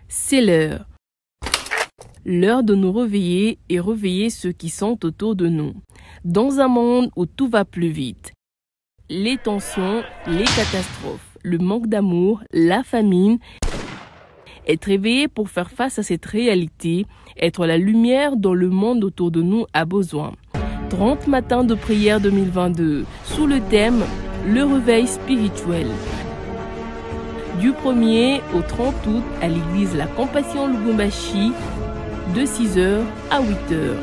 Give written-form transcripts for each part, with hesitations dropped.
C'est l'heure. L'heure de nous réveiller et réveiller ceux qui sont autour de nous. Dans un monde où tout va plus vite. Les tensions, les catastrophes, le manque d'amour, la famine. Être réveillé pour faire face à cette réalité, être la lumière dont le monde autour de nous a besoin. 30 matins de prière 2022, sous le thème « Le réveil spirituel ». Du 1er au 30 août à l'église La Compassion Lubumbashi, de 6h à 8h.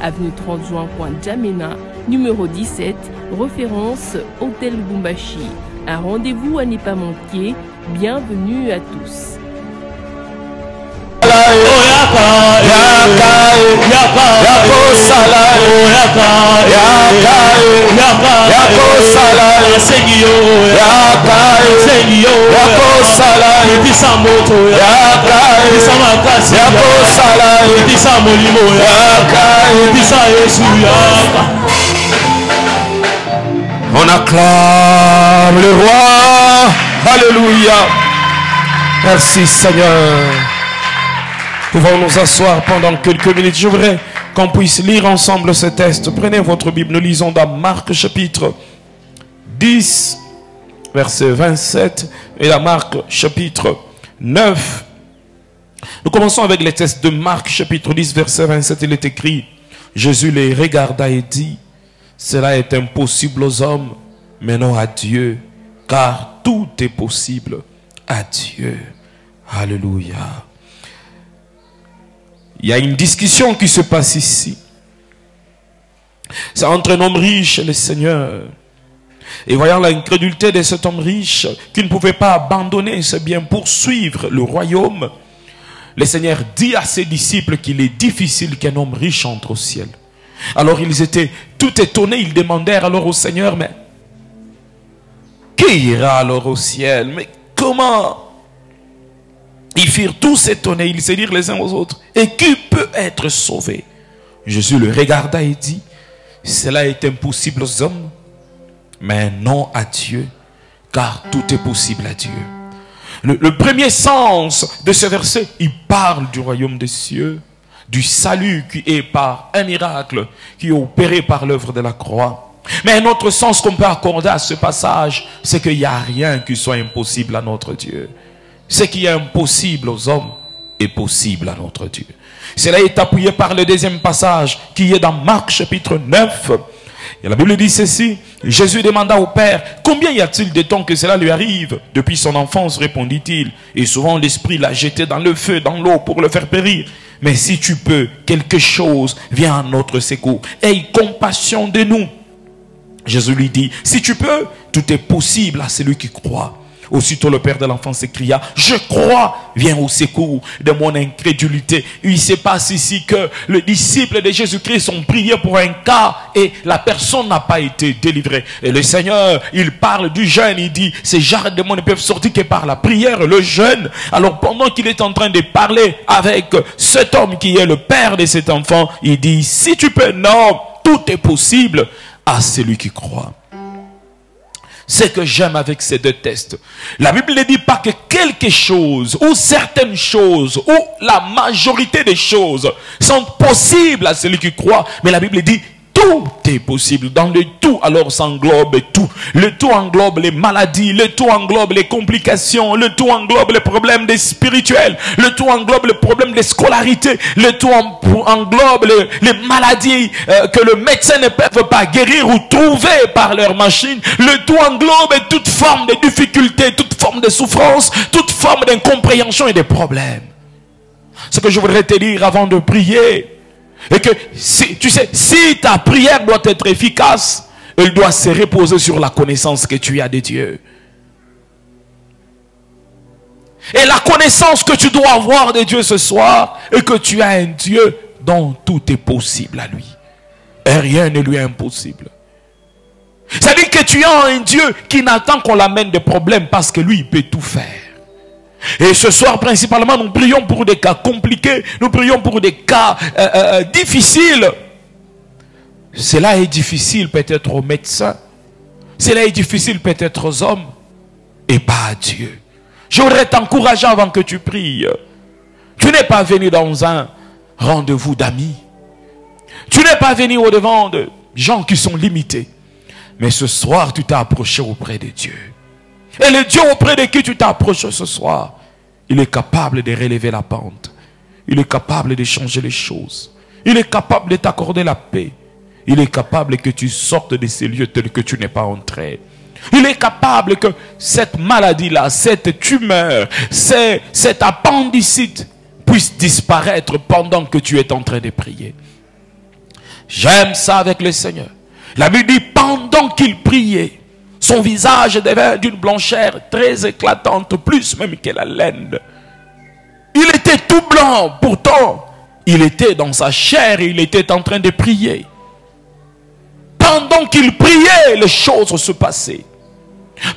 Avenue 30 juin, Point Djamena, numéro 17, référence Hôtel Lubumbashi. Un rendez-vous à ne pas manquer. Bienvenue à tous. On acclame le roi. Alléluia. Merci Seigneur. Pouvons nous asseoir pendant quelques minutes. Je voudrais qu'on puisse lire ensemble ce texte. Prenez votre Bible, nous lisons dans Marc chapitre 10, verset 27 et la Marc chapitre 9. Nous commençons avec les textes de Marc chapitre 10, verset 27. Il est écrit: Jésus les regarda et dit: cela est impossible aux hommes, mais non à Dieu, car tout est possible à Dieu. Alléluia. Il y a une discussion qui se passe ici. C'est entre un homme riche et le Seigneur. Et voyant l'incrédulité de cet homme riche, qui ne pouvait pas abandonner ses biens pour suivre le royaume, le Seigneur dit à ses disciples qu'il est difficile qu'un homme riche entre au ciel. Alors ils étaient tout étonnés, ils demandèrent alors au Seigneur: mais qui ira alors au ciel? Mais comment? Ils firent tous étonnés, ils se dirent les uns aux autres: et qui peut être sauvé? Jésus le regarda et dit: cela est impossible aux hommes, mais non à Dieu, car tout est possible à Dieu. Le premier sens de ce verset, il parle du royaume des cieux, du salut qui est par un miracle, qui est opéré par l'œuvre de la croix. Mais un autre sens qu'on peut accorder à ce passage, c'est qu'il n'y a rien qui soit impossible à notre Dieu. Ce qui est impossible aux hommes est possible à notre Dieu. Cela est appuyé par le deuxième passage qui est dans Marc chapitre 9. Et la Bible dit ceci: Jésus demanda au Père: combien y a-t-il de temps que cela lui arrive? Depuis son enfance, répondit-il, et souvent l'Esprit l'a jeté dans le feu, dans l'eau pour le faire périr. Mais si tu peux, quelque chose vient à notre secours. Aie compassion de nous. Jésus lui dit: si tu peux, tout est possible à celui qui croit. Aussitôt le père de l'enfant s'écria: je crois, viens au secours de mon incrédulité. Il se passe ici que les disciples de Jésus-Christ ont prié pour un cas et la personne n'a pas été délivrée. Et le Seigneur, il parle du jeûne, il dit: ces genres de démons ne peuvent sortir que par la prière, le jeûne. Alors pendant qu'il est en train de parler avec cet homme qui est le père de cet enfant, il dit: si tu peux, non, tout est possible à celui qui croit. Ce que j'aime avec ces deux textes, la Bible ne dit pas que quelque chose ou certaines choses ou la majorité des choses sont possibles à celui qui croit, mais la Bible dit tout est possible. Dans le tout, alors s'englobe tout. Le tout englobe les maladies, le tout englobe les complications, le tout englobe les problèmes spirituels, le tout englobe les problèmes de scolarité, le tout englobe les maladies que le médecin ne peut pas guérir ou trouver par leur machine. Le tout englobe toute forme de difficulté, toute forme de souffrance, toute forme d'incompréhension et de problèmes. Ce que je voudrais te dire avant de prier, et que tu sais, si ta prière doit être efficace, elle doit se reposer sur la connaissance que tu as de Dieu. Et la connaissance que tu dois avoir de Dieu ce soir, est que tu as un Dieu dont tout est possible à lui. Et rien ne lui est impossible. C'est-à-dire que tu as un Dieu qui n'attend qu'on l'amène des problèmes parce que lui, il peut tout faire. Et ce soir, principalement, nous prions pour des cas compliqués. Nous prions pour des cas difficiles. Cela est difficile peut-être aux médecins. Cela est difficile peut-être aux hommes. Et pas à Dieu. Je voudrais t'encourager avant que tu pries. Tu n'es pas venu dans un rendez-vous d'amis. Tu n'es pas venu au-devant de gens qui sont limités. Mais ce soir, tu t'es approché auprès de Dieu. Et le Dieu auprès de qui tu t'es approché ce soir, il est capable de relever la pente. Il est capable de changer les choses. Il est capable de t'accorder la paix. Il est capable que tu sortes de ces lieux tels que tu n'es pas entré. Il est capable que cette maladie-là, cette tumeur, cette appendicite puisse disparaître pendant que tu es en train de prier. J'aime ça avec le Seigneur. La Bible dit, pendant qu'il priait, son visage devint d'une blancheur très éclatante, plus même que la laine. Il était tout blanc, pourtant, il était dans sa chair et il était en train de prier. Pendant qu'il priait, les choses se passaient.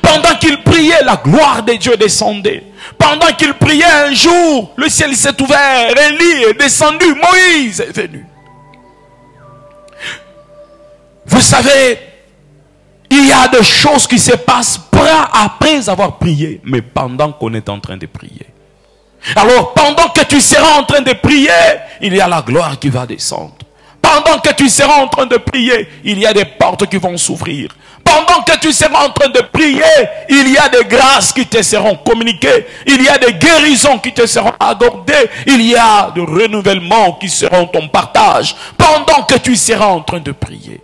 Pendant qu'il priait, la gloire de Dieu descendait. Pendant qu'il priait un jour, le ciel s'est ouvert, Élie est descendu, Moïse est venu. Vous savez, il y a des choses qui se passent pas après avoir prié, mais pendant qu'on est en train de prier. Alors, pendant que tu seras en train de prier, il y a la gloire qui va descendre. Pendant que tu seras en train de prier, il y a des portes qui vont s'ouvrir. Pendant que tu seras en train de prier, il y a des grâces qui te seront communiquées. Il y a des guérisons qui te seront accordées. Il y a des renouvellements qui seront ton partage. Pendant que tu seras en train de prier.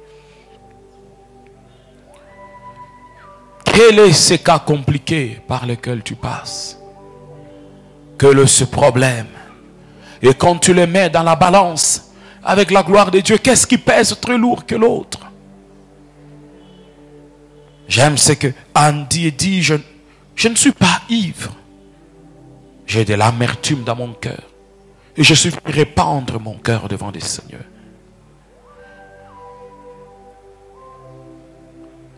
Quel est ce cas compliqué par lequel tu passes? Ce problème. Et quand tu le mets dans la balance avec la gloire de Dieu, qu'est-ce qui pèse très lourd que l'autre? J'aime ce que Andy dit, je ne suis pas ivre. J'ai de l'amertume dans mon cœur. Et je suis venu répandre mon cœur devant le Seigneur.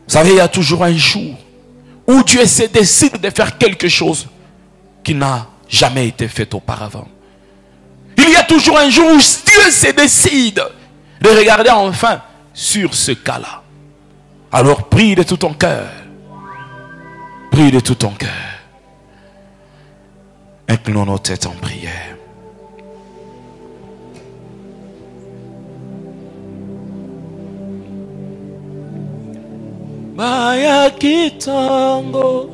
Vous savez, il y a toujours un jour où Dieu se décide de faire quelque chose qui n'a jamais été fait auparavant. Il y a toujours un jour où Dieu se décide de regarder enfin sur ce cas-là. Alors prie de tout ton cœur. Prie de tout ton cœur. Inclinons nos têtes en prière. Maya kitango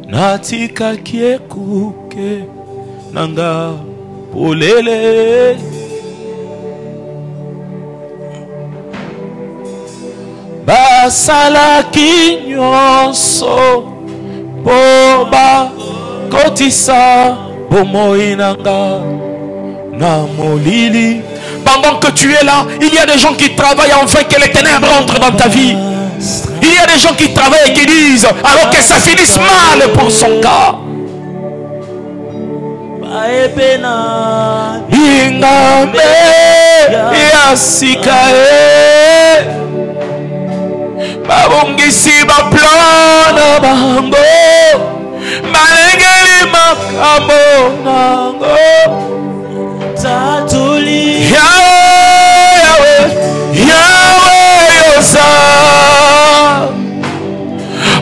natika kiekuke nanga polele basala kinyonso boba kotisa bomoinanga na molili. Pendant que tu es là, il y a des gens qui travaillent afin que les ténèbres entrent dans ta vie. Il y a des gens qui travaillent et qui disent alors que ça finisse mal pour son cas. Ingame yasikae babongisi baplana bango malengeli makambo nango tatuli Yahweh yosa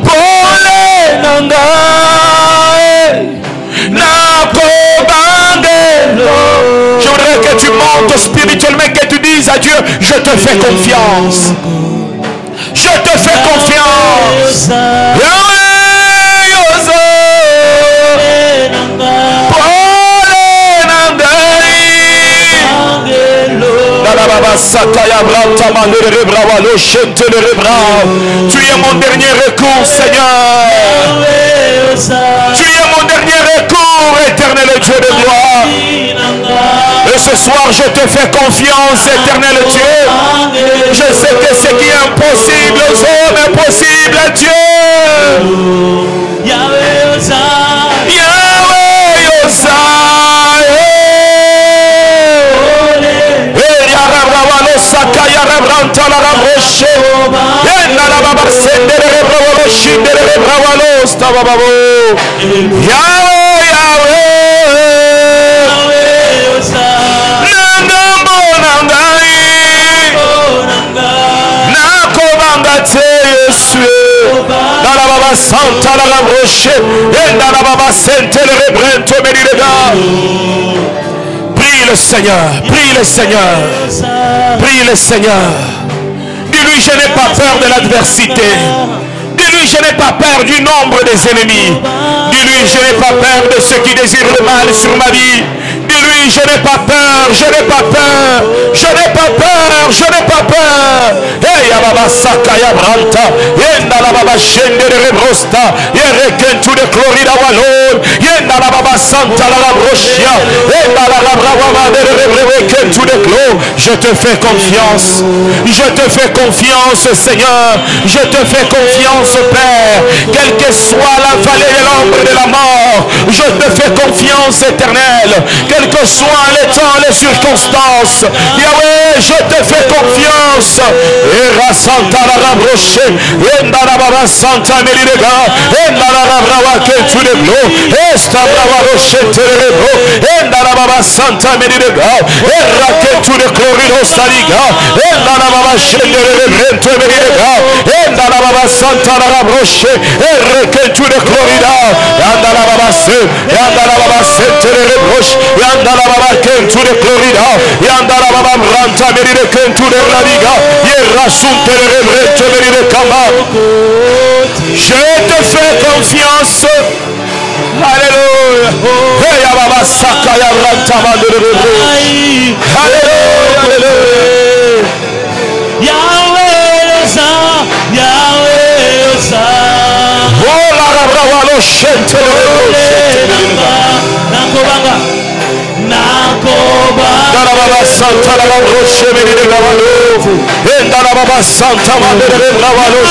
pole nangae nakobangelo. Je voudrais que tu montes spirituellement, que tu dises à Dieu, je te fais confiance. Je te fais confiance. Yahweh yosa tu es mon dernier recours, Seigneur. Tu es mon dernier recours, éternel Dieu de gloire. Et ce soir je te fais confiance, éternel Dieu. Je sais que ce qui est impossible aux hommes est possible à Dieu. Yahweh Yosa. le Seigneur. Prie le Seigneur. Prie le Seigneur. Dis-lui, je n'ai pas peur de l'adversité. Dis-lui, je n'ai pas peur du nombre des ennemis. Dis-lui, je n'ai pas peur de ceux qui désirent le mal sur ma vie. Dis-lui, je n'ai pas peur, je n'ai pas peur, je n'ai pas peur, je n'ai pas peur. Hey, Baba Sakaya Branta, Yenda la Baba Shende de Rebrosta, Yereken to the glory of our Lord, Yenda la Baba Santa la Brochia, Yenda la Brava de Rebroken to the glory. Je te fais confiance, je te fais confiance, Seigneur, je te fais confiance, Père, quelle que soit la vallée de l'ombre de la mort, je te fais confiance, Éternel. Quels que soient les temps, les circonstances, Yahweh, je te fais confiance. Era Santa la Rabroche, Enda la Baba Santa Meridega, Enda la Rabrawa Kentu de Blo, Esta Brava Roche Terebro, Enda la Baba Santa Meridega, Era Kentu de Clorino Stariga, Enda la Baba Shende de Brente Meridega, Enda la Baba Santa la Rabroche, Era Kentu de Clorida, Enda la Baba Se, Enda la Baba Sente de Rebroche, Yanda la Baba Kentu de Clorida, Yanda la Baba Branta Meride Kentu de Radiga, Yerasunte de Rebrente Meride Kama. Je te fais confiance. Alléluia. Hey Baba Sakaya Branta Mande de Rebroche. Alléluia. Alléluia. Yahweh Osa, Yahweh Osa. Oh la Rabrawalo Shente de Rebroche. Baba Santa la Roche de Gavalo, Enda la Baba Santa Mande de Gavalo,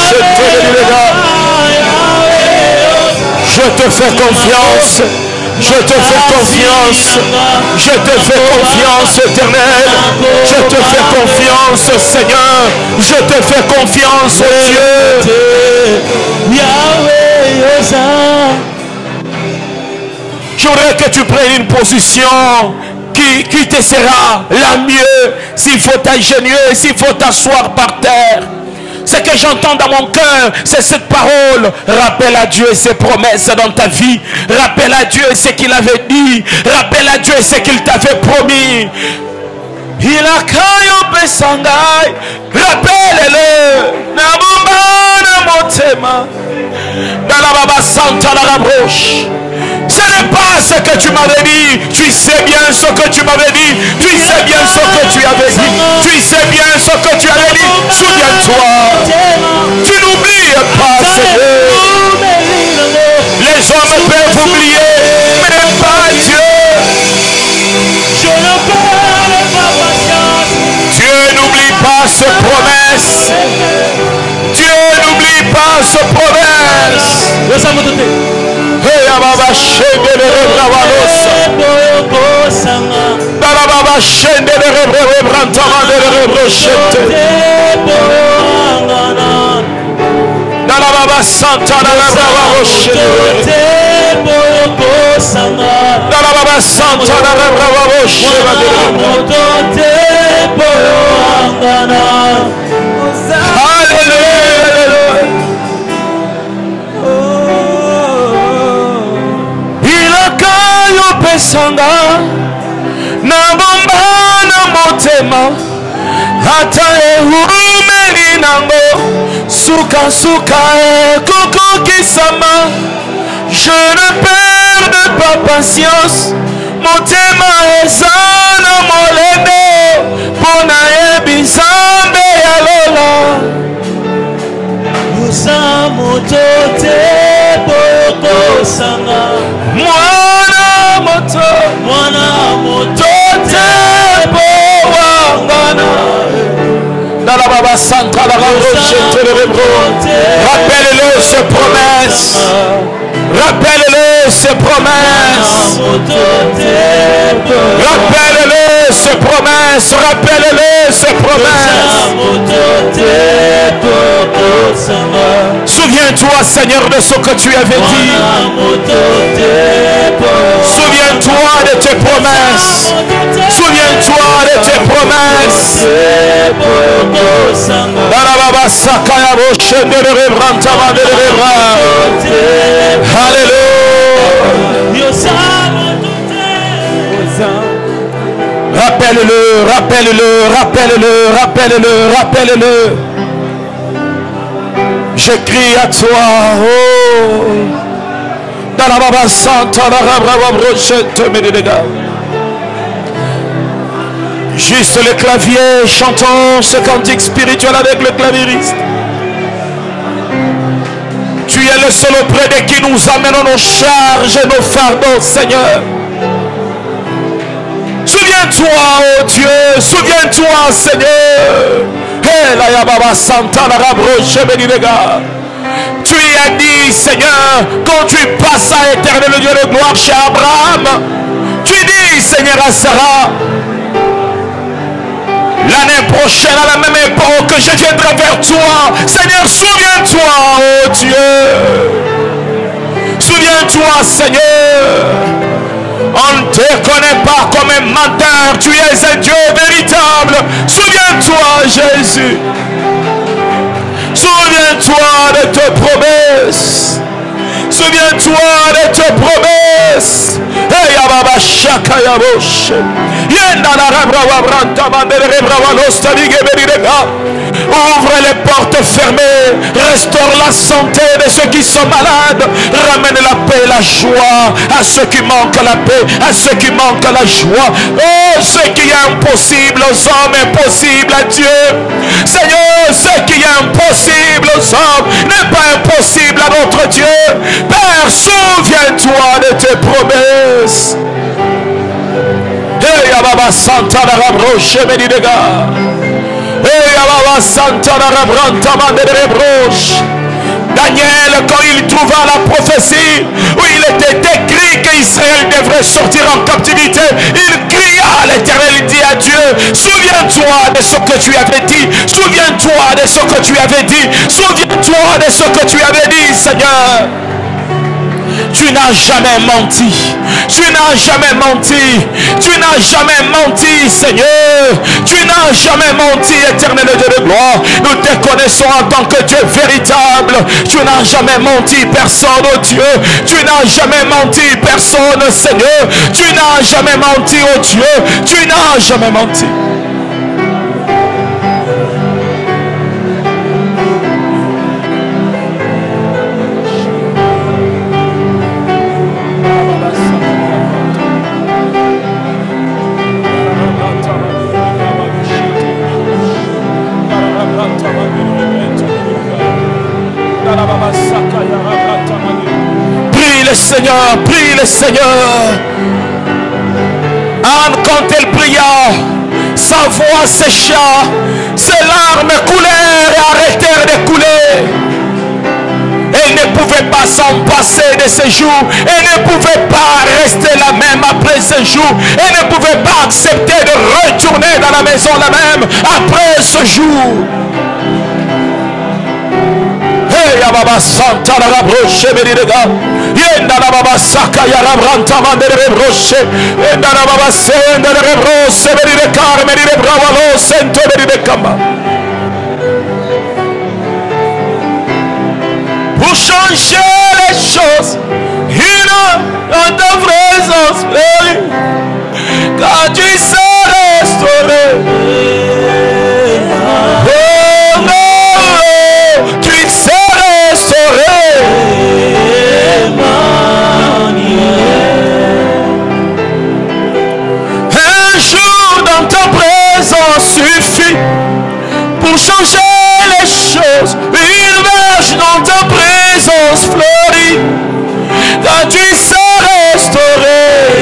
je te fais confiance, je te fais confiance, je te fais confiance, Éternel, je te fais confiance, Seigneur, je te fais confiance, oh Dieu. Je voudrais que tu prennes une position qui te sera la mieux. S'il faut t'agenouiller, s'il faut t'asseoir par terre. Ce que j'entends dans mon cœur, c'est cette parole. Rappelle à Dieu ses promesses dans ta vie. Rappelle à Dieu ce qu'il avait dit. Rappelle à Dieu ce qu'il t'avait promis. Il a kayo pesangai. Rappelle-le. Nabumba namotema. Dans la Baba Santa la Rabroche. Ce n'est pas ce que tu m'avais dit. Tu sais bien ce que tu m'avais dit. Tu sais bien ce que tu avais dit. Tu sais bien ce que tu avais dit. Souviens-toi. Tu n'oublies pas, Seigneur. Les hommes peuvent oublier, mais pas Dieu. Je ne perds pas patience. Dieu n'oublie pas ses promesses. Dieu n'oublie pas ses promesses. Hey, Baba Shende de Rebravalos. Baba Shende de Rebrantama de Rebrochette. Baba Santa de Rebravaroche. Baba Santa de Rebravaroche. Alléluia. Pesanga na bomba na motema hata ehumeli nango suka suka koko kisama. Je ne perds pas patience, motema ezana molende pona ebizambe ya lola. Musa motote boko sanga. Mwana motote powangana. Dans la Baba Santa la Roche de Rebro. Rappelle-le ses promesses. Rappelle-le ses promesses. Rappelle-le ses promesses. Rappelle-le ses promesses. Souviens-toi, Seigneur, de ce que tu avais dit. Souviens-toi de tes promesses. Souviens-toi de tes promesses. Alléluia. Rappelle-le, rappelle-le, rappelle-le, rappelle-le, rappelle-le. Je crie à toi, oh. Dans la Baba Santa, juste le clavier, chantons ce cantique spirituel avec le clavieriste. Tu es le seul auprès de qui nous amenons nos charges et nos fardeaux, Seigneur. Souviens-toi, oh Dieu, souviens-toi, Seigneur. Hey, la Yababa Santa, la Rabroche, tu y as dit, Seigneur, quand tu passes à éternel Dieu de gloire chez Abraham, tu dis, Seigneur, à Sarah, l'année prochaine, à la même époque, je viendrai vers toi. Seigneur, souviens-toi, oh Dieu. Souviens-toi, Seigneur. On ne te connaît pas comme un menteur. Tu es un Dieu véritable. Souviens-toi, Jésus. Souviens-toi de tes promesses. Souviens-toi de tes promesses. Hey, Ababa Shaka Yabosh. Ouvre les portes fermées, restaure la santé de ceux qui sont malades, ramène la paix et la joie à ceux qui manquent la paix, à ceux qui manquent la joie. Oh, ce qui est impossible aux hommes est possible à Dieu. Seigneur, ce qui est impossible aux hommes n'est pas impossible à notre Dieu. Père, souviens-toi de tes promesses. Hey, Ababa Santa la Rabroche Benidega. Hey, Ababa Santa la Rabranta Mandere Broche. Daniel, quand il trouva la prophétie où il était écrit qu'Israël devrait sortir en captivité, il cria à l'Éternel, il dit à Dieu, souviens-toi de ce que tu avais dit, souviens-toi de ce que tu avais dit, souviens-toi de ce que tu avais dit, Seigneur. Tu n'as jamais menti. Tu n'as jamais menti. Tu n'as jamais menti, Seigneur. Tu n'as jamais menti, éternel Dieu de gloire. Nous te connaissons en tant que Dieu véritable. Tu n'as jamais menti, personne, oh Dieu. Tu n'as jamais menti, personne, Seigneur. Tu n'as jamais menti, oh Dieu. Tu n'as jamais menti. Seigneur, prie le Seigneur. Anne, quand elle pria, sa voix sécha, ses larmes coulèrent et arrêtèrent de couler. Elle ne pouvait pas s'en passer de ce jour. Elle ne pouvait pas rester la même après ce jour. Elle ne pouvait pas accepter de retourner dans la maison la même après ce jour. Baba Santa la Rabroche Benidega. Yenda la Baba Saka ya Rabranta Mandere Broche. Yenda la Baba Senda la Rebrose Benidega Benidega Bravalo Sento Benidega. Pour changer les choses, dans ta présence, quand tu sais restaurer. Un jour dans ta présence suffit pour changer les choses. Une verge dans ta présence fleurit quand tu sais restaurer.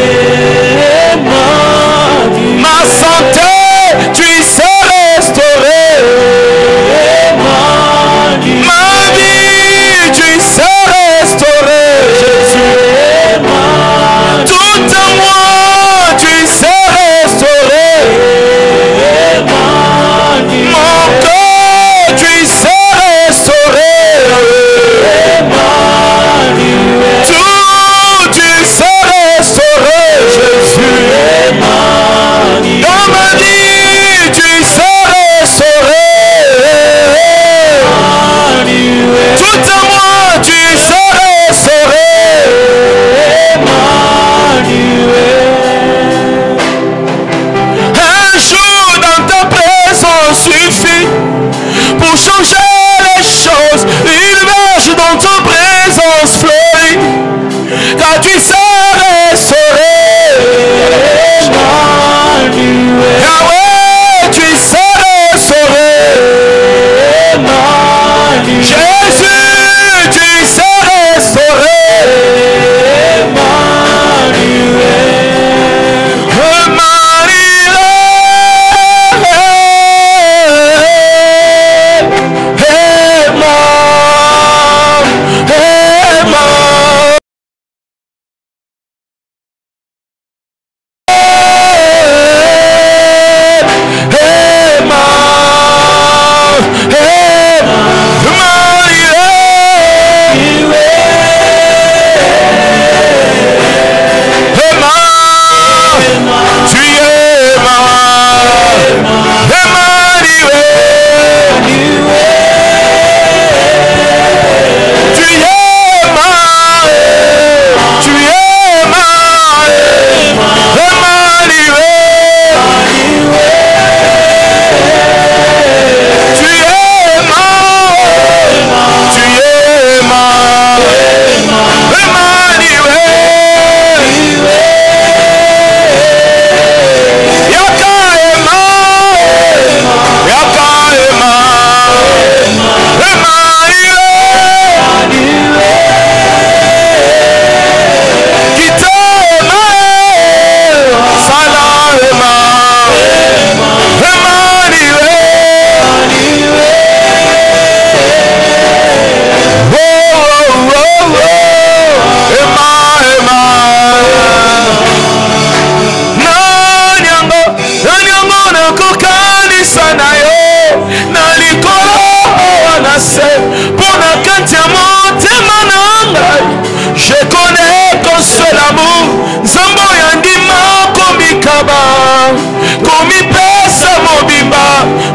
komipesa mobimba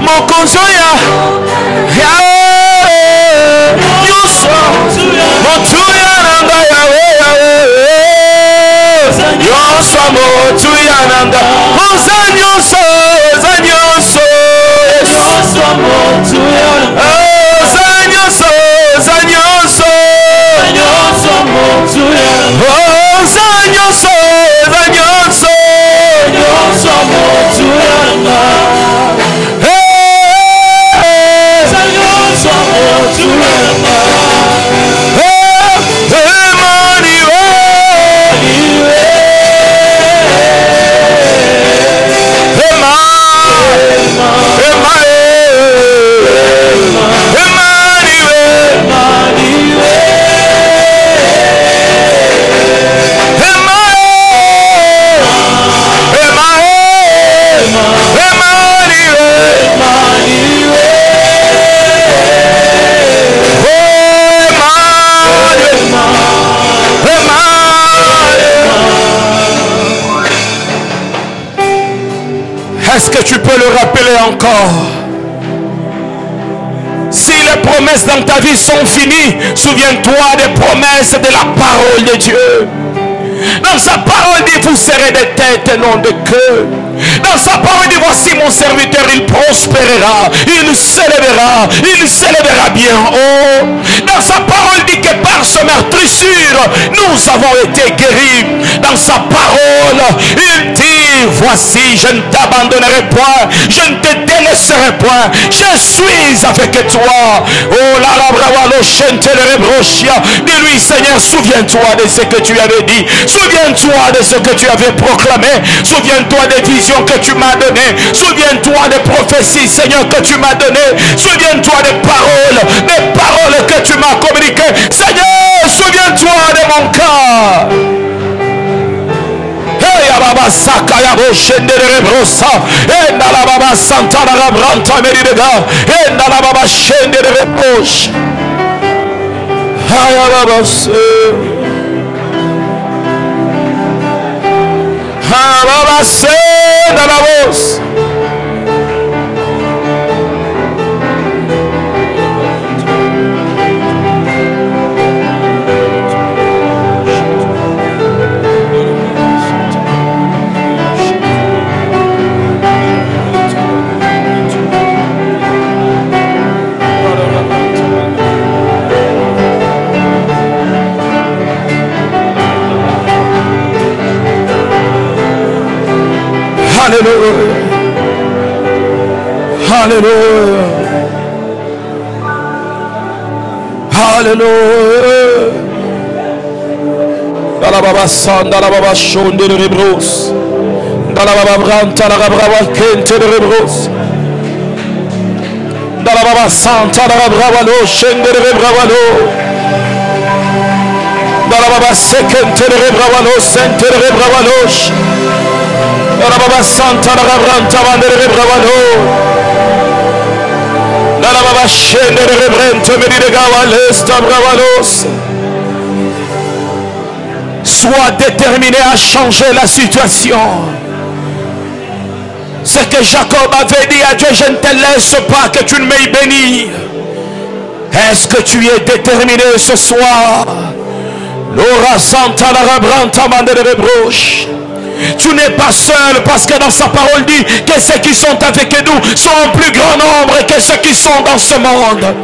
mokonzo ya nyonso motuya nanga yawe nyonso motuya nanga oza nyonso oza nyonso oza nyonso oza nyonso oza nyonso oza nyonso Est-ce que tu peux le rappeler encore? Si les promesses dans ta vie sont finies, souviens-toi des promesses de la parole de Dieu. Dans sa parole dit, vous serez des têtes et non de queue. Dans sa parole dit, voici mon serviteur, il prospérera, il s'élèvera bien haut. Dans sa parole dit que par ce meurtrissure, nous avons été guéris. Dans sa parole, il dit, voici, je ne t'abandonnerai point, je ne te délaisserai point, je suis avec toi. Oh là là, bravo, dis-lui, Seigneur, souviens-toi de ce que tu avais dit, souviens-toi de ce que tu avais proclamé, souviens-toi des visions que tu m'as données, souviens-toi des prophéties, Seigneur, que tu m'as données, souviens-toi des paroles que tu m'as communiquées. Seigneur, souviens-toi de mon cœur. Baba Sakaya Boshende Rebrosa, et la Baba Santa la Branta Meridega, et la Baba Shende Rebrosh. Haya Baba Se. Ha Baba Se da la voz. Hallelujah. Hallelujah. Hallelujah. Dala baba san, dala baba shonde de rebros. Dala baba branta, dala baba kente de rebros. Dala baba santa, dala baba lo shende de rebravalo. Dala baba sekente de rebravalo, sente de rebravalo. La Baba Santa la Rabranta Vandere Bravano. La Baba Shende Rebrente Medigawa Lesta Bravalos. Sois déterminé à changer la situation. Ce que Jacob avait dit à Dieu, je ne te laisse pas que tu ne m'aies béni. Est-ce que tu es déterminé ce soir? L'ora Santa la Rabranta Vandere Rebroche. Tu n'es pas seul, parce que dans sa parole dit que ceux qui sont avec nous sont en plus grand nombre que ceux qui sont dans ce monde.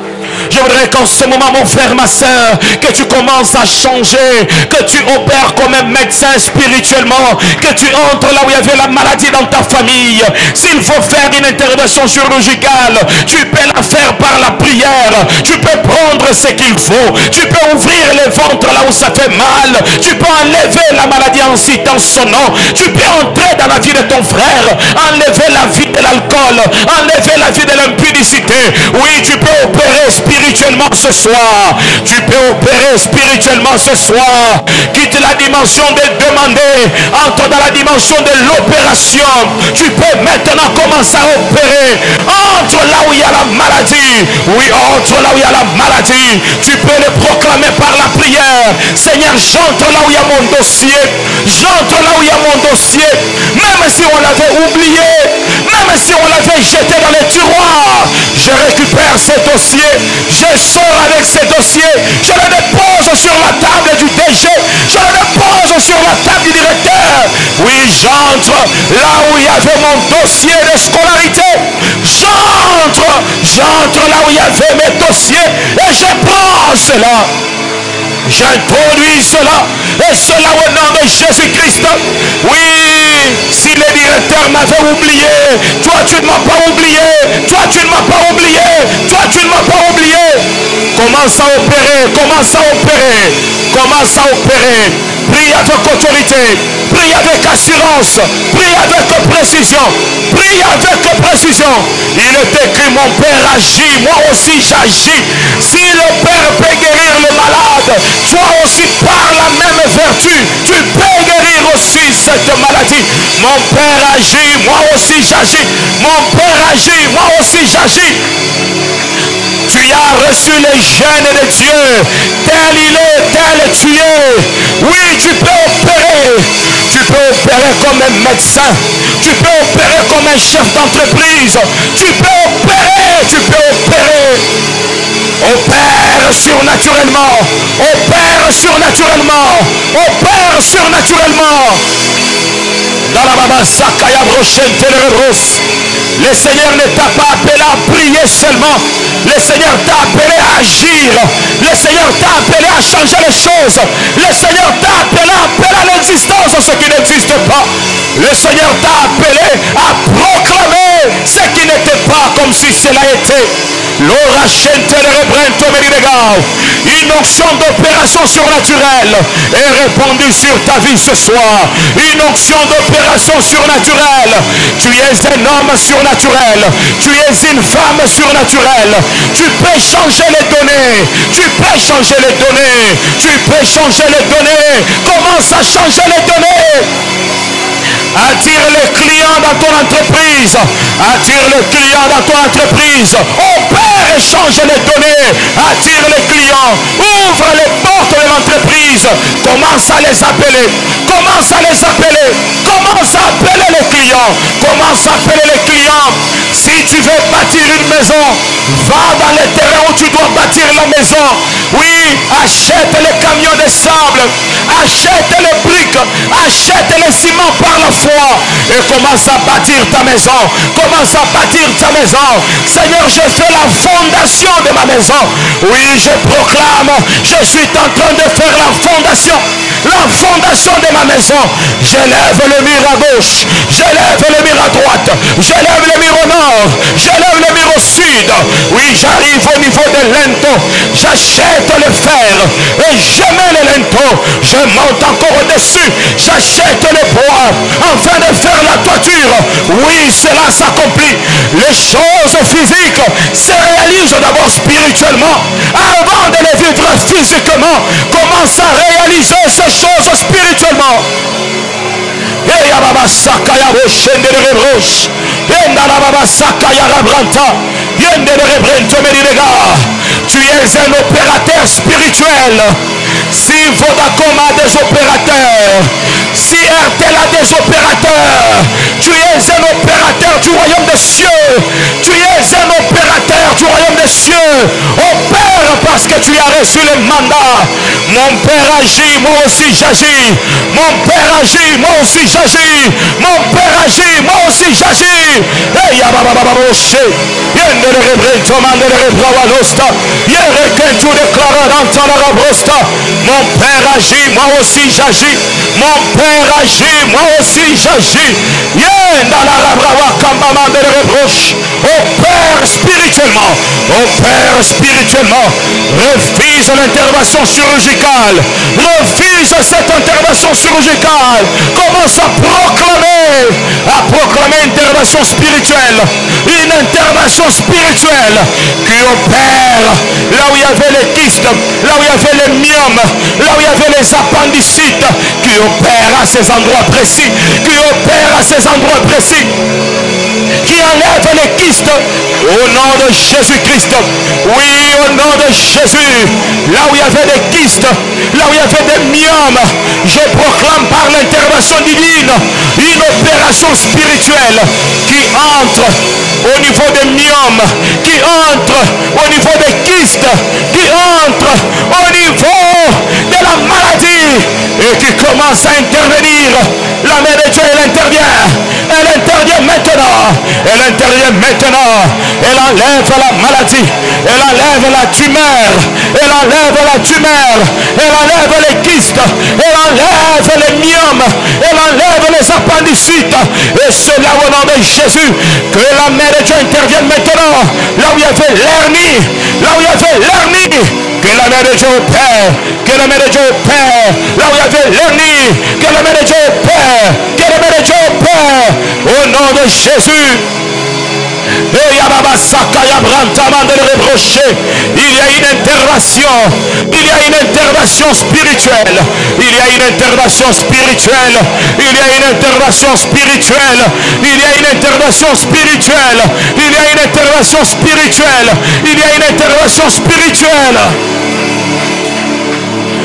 Je voudrais qu'en ce moment, mon frère, ma soeur, que tu commences à changer, que tu opères comme un médecin spirituellement, que tu entres là où il y avait la maladie dans ta famille. S'il faut faire une intervention chirurgicale, tu peux la faire par la prière. Tu peux prendre ce qu'il faut. Tu peux ouvrir les ventres là où ça fait mal. Tu peux enlever la maladie en citant son nom. Tu peux entrer dans la vie de ton frère, enlever la vie de l'alcool, enlever la vie de l'impudicité. Oui, tu peux opérer spirituellement ce soir. Tu peux opérer spirituellement ce soir. Quitte la dimension de demander, entre dans la dimension de l'opération. Tu peux maintenant commencer à opérer. Entre là où il y a la maladie. Oui, entre là où il y a la maladie. Tu peux le proclamer par la prière. Seigneur, j'entre là où il y a mon dossier. J'entre là où il y a mon dossier. Même si on l'avait oublié, comme si on l'avait jeté dans les tiroirs. Je récupère ces dossiers, je sors avec ces dossiers, je le dépose sur la table du DG, je le dépose sur la table du directeur. Oui, j'entre là où il y avait mon dossier de scolarité. J'entre là où il y avait mes dossiers et je prends cela. J'introduis cela et cela au nom de Jésus-Christ. Oui, si le directeur m'avait oublié, toi tu ne m'as pas oublié, toi tu ne m'as pas oublié, toi tu ne m'as pas oublié. Commence à opérer, commence à opérer, commence à opérer. Prie avec autorité, prie avec assurance, prie avec précision, prie avec précision. Il est écrit, mon Père agit, moi aussi j'agis. Si le Père peut guérir le malade, toi aussi par la même vertu, tu peux guérir aussi cette maladie. Mon Père agit, moi aussi j'agis. Mon Père agit, moi aussi j'agis. Tu as reçu les gènes de Dieu, tel il est, tel tu es. Oui, tu peux opérer. Tu peux opérer comme un médecin. Tu peux opérer comme un chef d'entreprise. Tu peux opérer, tu peux opérer. Opère surnaturellement. Opère surnaturellement. Opère surnaturellement. Dans la baba Sakaya Brochente Terebros. Le Seigneur ne t'a pas appelé à prier seulement. Le Seigneur t'a appelé à agir. Le Seigneur t'a appelé à changer les choses. Le Seigneur t'a appelé à appeler à l'existence ce qui n'existe pas. Le Seigneur t'a appelé à proclamer ce qui n'était pas comme si cela était. Une onction d'opération surnaturelle est répandue sur ta vie ce soir. Une onction d'opération surnaturelle. Tu es un homme surnaturel. Tu es une femme surnaturelle. Tu peux changer les données. Tu peux changer les données. Tu peux changer les données. Commence à changer les données. Attire les clients dans ton entreprise. Attire les clients dans ton entreprise. Opère et change les données. Attire les clients. Ouvre les portes de l'entreprise. Commence à les appeler. Commence à les appeler. Commence à appeler les clients. Commence à appeler les clients. Si tu veux bâtir une maison, va dans les terrains où tu dois bâtir la maison. Oui, achète les camions de sable. Achète les briques. Achète les ciments par la foi. Et commence à bâtir ta maison. Commence à bâtir ta maison. Seigneur, je fais la fondation de ma maison. Oui, je proclame, je suis en train de faire la fondation. La fondation de ma maison. Je lève le mur à gauche. Je lève le mur à droite. Je lève le mur au nord. Je lève le mur au sud. Oui, j'arrive au niveau de linteau. J'achète le fer. Et je mets le linteau. Je monte encore au-dessus. J'achète le bois. Afin de faire la toiture. Oui, cela s'accomplit. Les choses physiques se réalisent d'abord spirituellement. Avant de les vivre physiquement, commence à réaliser ces choses spirituellement. Tu es un opérateur spirituel. Si Vodacom a des opérateurs, si RTL a des opérateurs, tu es un opérateur du royaume des cieux. Tu es un opérateur du royaume des cieux. Opère parce que tu as reçu le mandat. Mon Père agit, moi aussi j'agis. Mon Père agit, moi aussi j'agis. Mon Père agit, moi aussi j'agis. Mon Père agit, moi aussi j'agis. Mon Père agit, moi aussi j'agis. Opère spirituellement. Opère spirituellement. Refuse l'intervention chirurgicale. Refuse cette intervention chirurgicale. Commence à proclamer intervention spirituelle. Une intervention spirituelle qui opère là où il y avait les kystes, là où il y avait les myomes, là où il y avait les appendicites, qui opère à ces endroits précis, qui opère à ces endroits précis, qui enlève les kystes au nom de Jésus-Christ. Oui, au nom de Jésus, là où il y avait des kystes, là où il y avait des myomes, je proclame par l'intervention divine une opération l'opération spirituelle qui entre au niveau des myomes, qui entre au niveau des kystes, qui entre au niveau de la maladie et qui commence à intervenir. La main de Dieu, elle intervient. Elle intervient maintenant. Elle intervient maintenant. Elle enlève la maladie. Elle enlève la tumeur. Elle enlève la tumeur. Elle enlève les kystes. Elle enlève les myomes. Elle enlève les appendicites. Et c'est là au nom de Jésus que la main de Dieu intervienne maintenant. Là où il y avait l'hernie. Là où il y avait l'hernie. Que la main de Dieu opère. Que la main de Dieu opère. Là où il y avait l'hernie. Que la main de Dieu opère. Que la main de Dieu opère. Au nom de Jésus. Et il y a une intervention. Il y a une intervention spirituelle. Il y a une intervention spirituelle. Il y a une intervention spirituelle. Il y a une intervention spirituelle. Il y a une intervention spirituelle. Il y a une intervention spirituelle.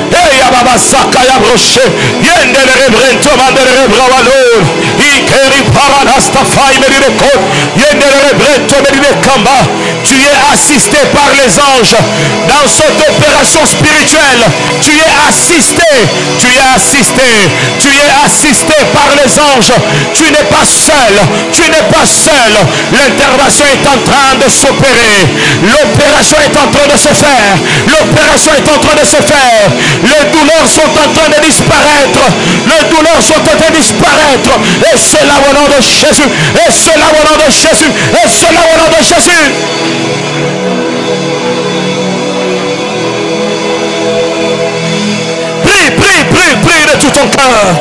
Hey, Baba Sakaya Broche, Yendele Rebrento, Mandele Rebrawalor, Ikeri Paranastafai Mediko, Yendele Rebrento Medikamba. Tu es assisté par les anges dans cette opération spirituelle. Tu es assisté, tu es assisté, tu es assisté par les anges. Tu n'es pas seul, tu n'es pas seul. L'intervention est en train de s'opérer. L'opération est en train de se faire. L'opération est en train de se faire. Les douleurs sont en train de disparaître. Les douleurs sont en train de disparaître. Et c'est là au nom de Jésus. Et c'est là au nom de Jésus. Et c'est là au nom de Jésus. Prie, prie, prie, prie de tout ton cœur.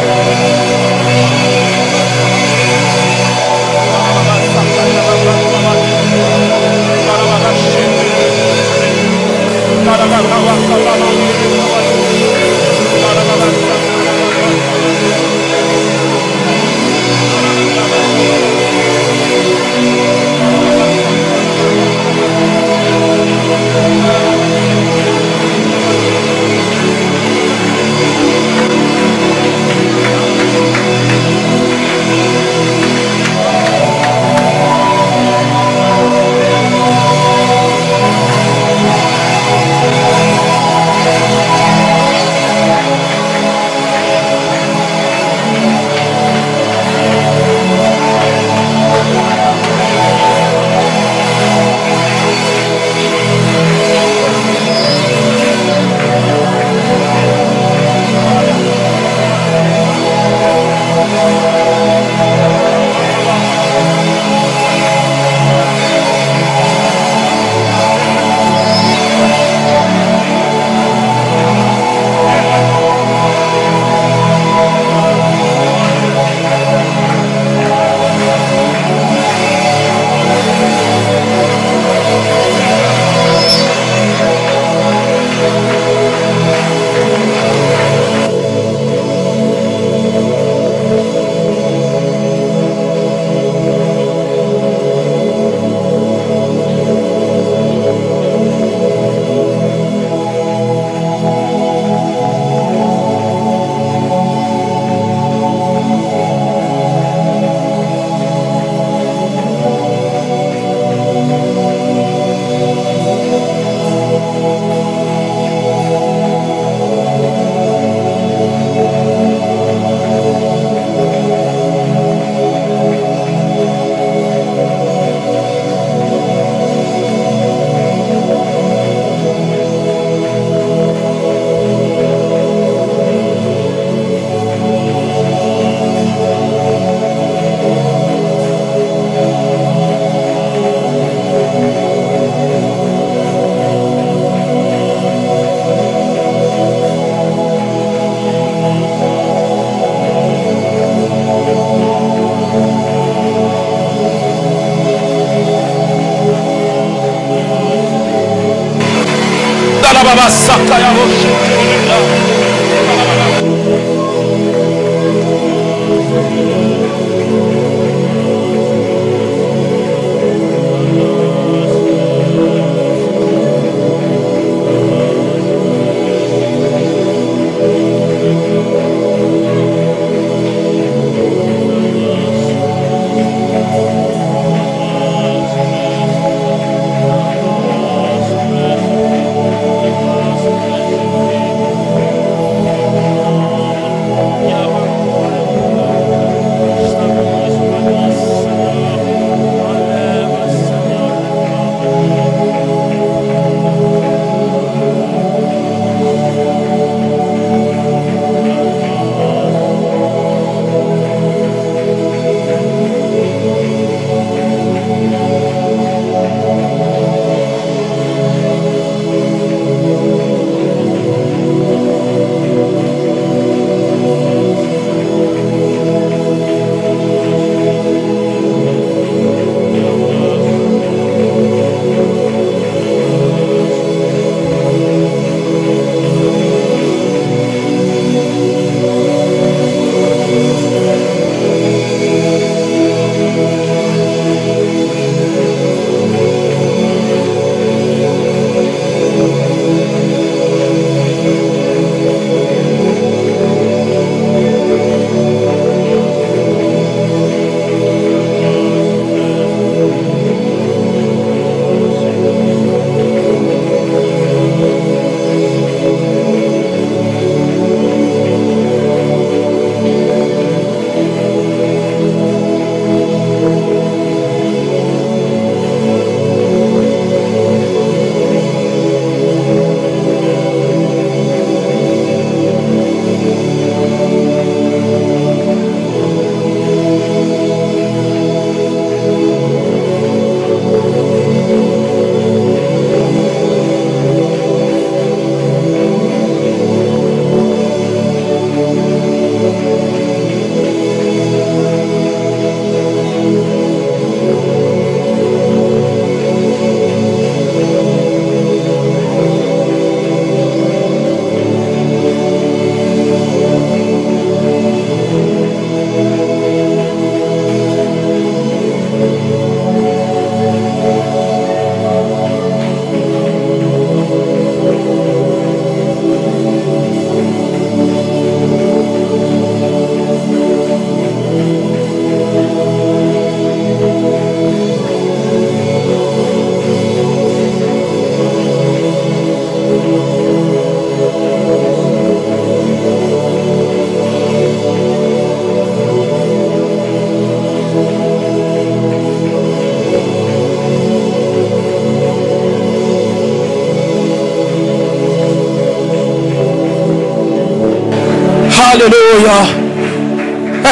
Alléluia.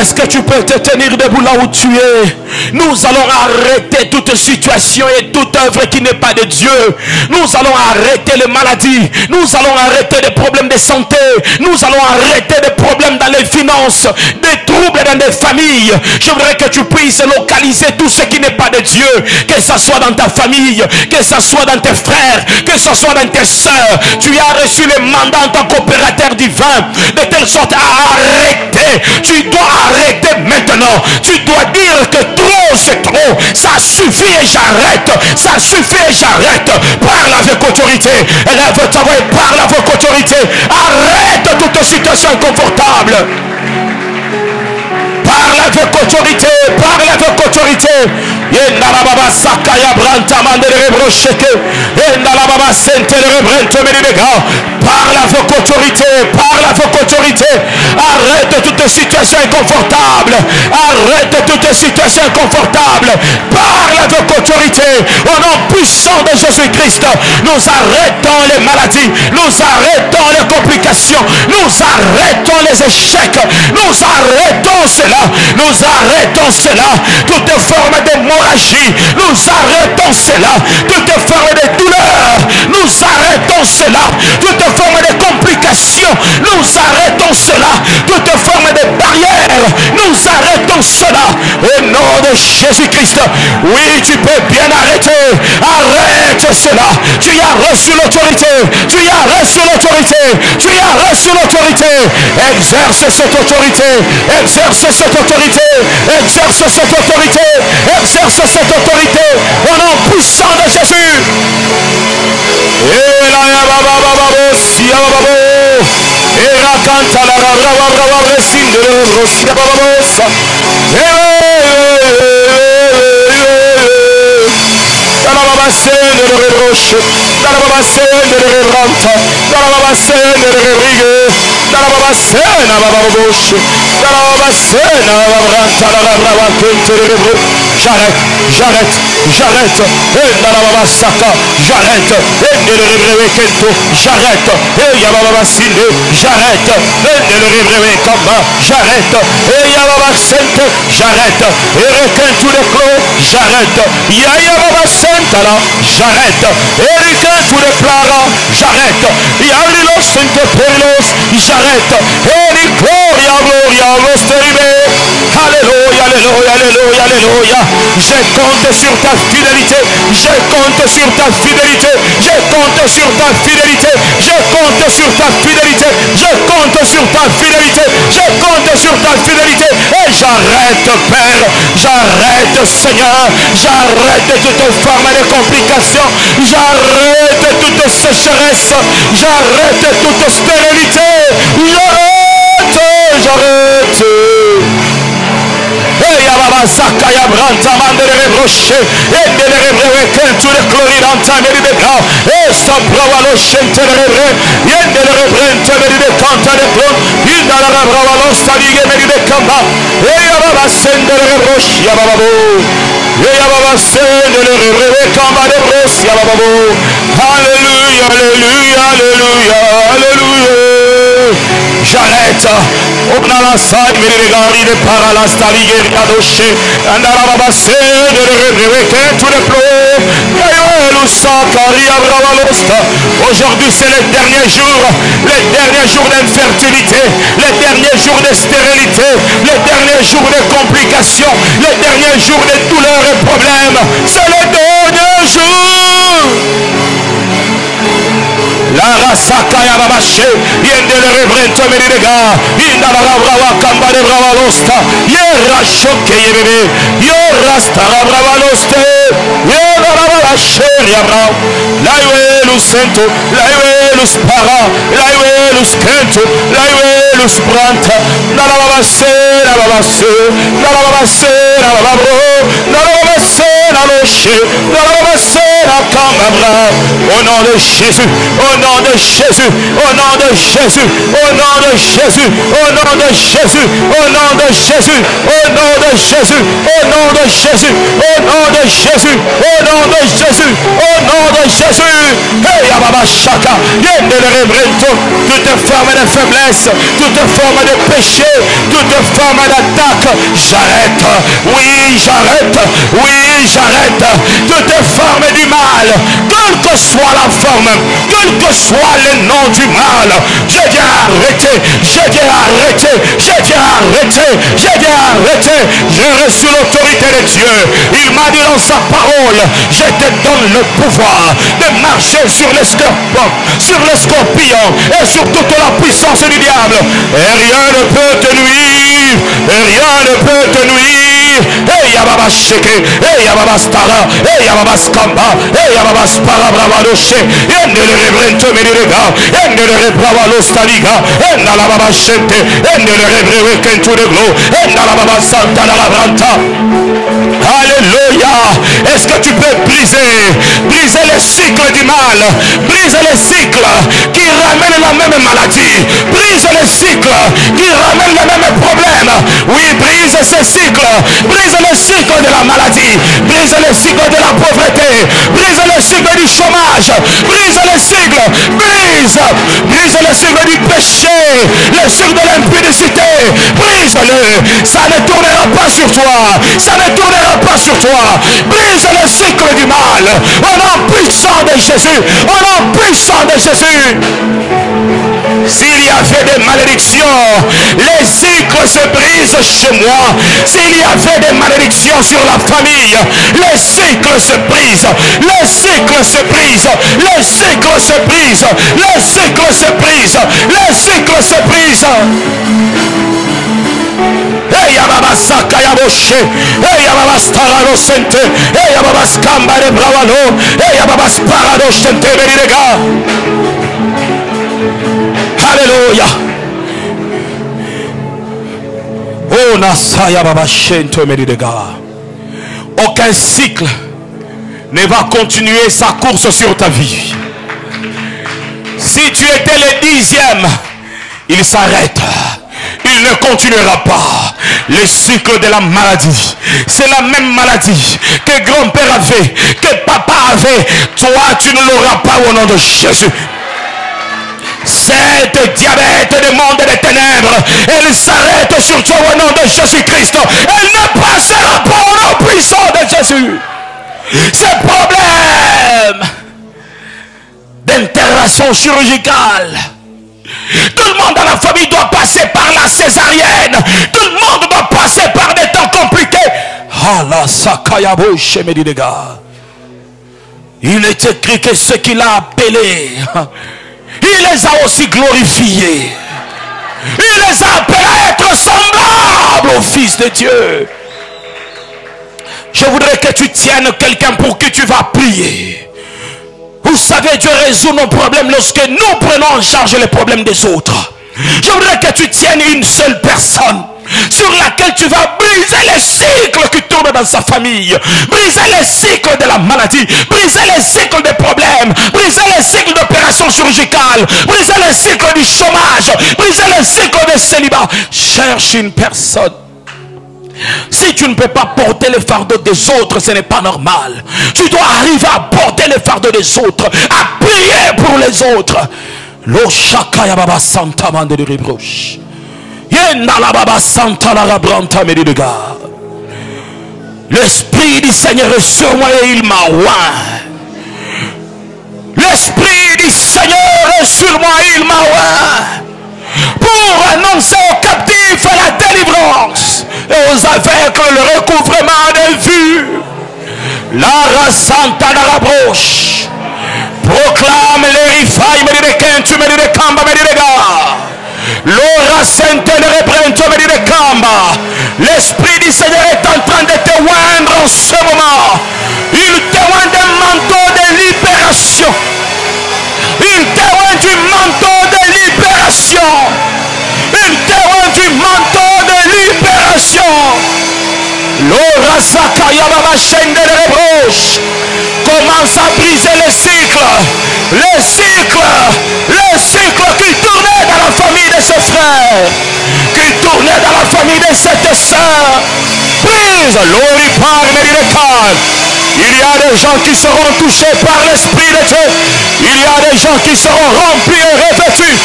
Est-ce que tu peux te tenir debout là où tu es? Nous allons arrêter toute situation et toute œuvre qui n'est pas de Dieu. Nous allons arrêter les maladies. Nous allons arrêter les problèmes de santé. Nous allons arrêter des problèmes dans les finances, des troubles dans les familles. Je voudrais que tu puisses localiser tout ce qui n'est pas de Dieu. Que ce soit dans ta famille, que ce soit dans tes frères, que ce soit dans tes soeurs. Tu as reçu le mandat en tant qu'opérateur divin, de telle sorte à arrêter. Tu dois arrêter maintenant. Tu dois dire que trop c'est trop. Ça suffit et j'arrête. Ça suffit et j'arrête. Parle avec autorité. Élève ta voix et parle avec autorité. Arrête toute situation inconfortable. Parle avec autorité. Parle avec autorité. Parle avec autorité. Parle avec autorité. Arrête toute situation inconfortable. Arrête toute situation inconfortable. Parle avec autorité. Au nom puissant de Jésus-Christ, nous arrêtons les maladies. Nous arrêtons les complications. Nous arrêtons les échecs. Nous arrêtons cela. Nous arrêtons cela. Toute forme d'hémorragie. Nous arrêtons cela. Toute forme de douleur. Nous arrêtons cela. Toute forme de complications. Nous arrêtons cela. Toute forme de barrière. Nous arrêtons cela. Au nom de Jésus-Christ. Oui, tu peux bien arrêter. Arrête cela. Tu y as reçu l'autorité. Tu y as reçu l'autorité. Tu y as reçu l'autorité. Exerce cette autorité. Exerce cette autorité. Exerce cette autorité. Exerce cette autorité. Au nom puissant de Jésus. Et là, j'arrête, j'arrête, j'arrête. J'arrête. J'arrête. J'arrête. J'arrête. Et requin tout le clos. J'arrête. J'arrête. Et requin tout le plara. J'arrête. Yarilos sente perilos. J'arrête. Et gloria, gloria, gloria. Alléluia, alléluia, alléluia, alléluia. Je compte sur ta fidélité. Je compte sur ta fidélité. Je compte sur ta fidélité. Je compte sur ta fidélité. Je compte sur ta fidélité. Je compte sur ta fidélité. Et j'arrête, Père. J'arrête, Seigneur. J'arrête toute forme de complication. J'arrête toute sécheresse. J'arrête toute stérilité. J'arrête. J'arrête. Et Yababa Sakaya Branta Mandere Roche, et de Rebre, to the Clorinanta Medibeka, et Stabrawalo Shentere, et de Rebrente Medibekanta de Clon, in the Rabrawalo Stadige Medibekamba, et Yababa Sendere Roche, Yababo, et Yababa Sendere Rebekamba de Roche, Yababo. Alléluia, Alléluia, Alléluia, Alléluia. J'arrête. On a la salle, mais les gars, de Paralasta, Ligue, aujourd'hui c'est le dernier jour d'infertilité, le dernier jour de stérilité, le dernier jour de complications, le dernier jour de douleurs et problèmes. C'est le dernier jour. La rasaka ya babache yende le rebrento meridega inda la brava kamba de brava losta yera shoke yebebe yera stara brava loste yera la sheria bra la yelu sento la yelu spara la yelu skento la yelu spranta la babase la babase la babase la babro la babase la loche la babase la kamba bra Au nom de Jésus. Au nom de Jésus. Au nom de Jésus. Au nom de Jésus. Au nom de Jésus. Au nom de Jésus. Au nom de Jésus. Au nom de Jésus. Au nom de Jésus. Au nom de Jésus. Au nom de Jésus. Hey, Ababa Shaka. Toute forme de faiblesse, toute forme de péché, toute forme d'attaque, j'arrête. Oui, j'arrête. Oui, j'arrête. Toute forme du mal, quelle que soit la forme, quel que soit le nom du mal, je dis arrêter, je dis arrêter, je dis arrêter, je dis arrêter. J'ai reçu l'autorité de Dieu. Il m'a dit dans sa parole, je te donne le pouvoir de marcher sur les scorpions, et sur toute la puissance du diable. Et rien ne peut te nuire, et rien ne peut te nuire. Hey Yababa Sheke, hey Yababa Stara, hey Yababa Skamba, hey Yababa Spara Bravadoche, Endele Rebrento Medirega, Endele Rebravalo Staliga, Endala Baba Shente, Endele Rebrewe Kentu de Glo, Endala Baba Santa la Branta. Alléluia. Est-ce que tu peux briser les cycles du mal, briser les cycles qui ramènent la même maladie, brise les cycles qui ramènent les mêmes problèmes. Oui, brise ces cycles, brise le cycle de la maladie, brise le cycle de la pauvreté, brise le cycle du chômage, brise le cycle, brise le cycle du péché, le cycle de l'impudicité, brise-le. Ça ne tournera pas sur toi, ça ne tournera pas sur toi. Brise le cycle du mal au nom puissant de Jésus, au nom puissant de Jésus. S'il y avait des malédictions, les cycles se brisent chez moi. S'il y avait des malédictions sur la famille, les cycles se brisent, les cycles se brisent, les cycles se brisent, les cycles se brisent, les cycles se brisent. Hey Baba Sakaya Boshe, hey Baba Starado Sente, hey Baba Skamba de Bravalo, hey Baba Sparado Sente Berirega. Alléluia. Oh Nasaya Baba Shento Berirega. Aucun cycle ne va continuer sa course sur ta vie. Si tu étais le 10e, il s'arrête. Il ne continuera pas. Le cycle de la maladie, c'est la même maladie que grand-père avait, que papa avait. Toi, tu ne l'auras pas au nom de Jésus. Cette diabète du monde des ténèbres, elle s'arrête sur toi au nom de Jésus-Christ. Elle ne passera pas au nom puissant de Jésus. Ces problèmes d'intervention chirurgicale, tout le monde dans la famille doit passer par la césarienne. Tout le monde doit passer par des temps compliqués. Il est écrit que ceux qu'il a appelés, il les a aussi glorifiés. Il les a appelés à être semblables au Fils de Dieu. Je voudrais que tu tiennes quelqu'un pour qui tu vas prier. Vous savez, Dieu résout nos problèmes lorsque nous prenons en charge les problèmes des autres. Je voudrais que tu tiennes une seule personne sur laquelle tu vas briser les cycles qui tournent dans sa famille, briser les cycles de la maladie, briser les cycles des problèmes, briser les cycles d'opérations chirurgicales, briser les cycles du chômage, briser les cycles de célibat. Cherche une personne. Si tu ne peux pas porter le fardeau des autres, ce n'est pas normal. Tu dois arriver à porter le fardeau des autres, à prier pour les autres. L'Esprit du Seigneur est sur moi et il m'a oint. L'Esprit du Seigneur est sur moi et il m'a oint pour annoncer aux captifs la délivrance et aux aveugles le recouvrement des vues. La Santa la rapproche. Proclame les rifailles, me dire qu'un tu me dire kamba, me dire gars. L'ora sainte ne reprend, me dire kamba. L'Esprit du Seigneur est en train de te oindre en ce moment. Il te oint d'un manteau de libération. Il te oint du manteau de libération. Il te oint du manteau de libération. Commence à briser les cycles qui tournaient dans la famille de ses frères, qui tournaient dans la famille de cette sœur. Brise, il y a des gens qui seront touchés par l'Esprit de Dieu. Il y a des gens qui seront remplis et revêtus.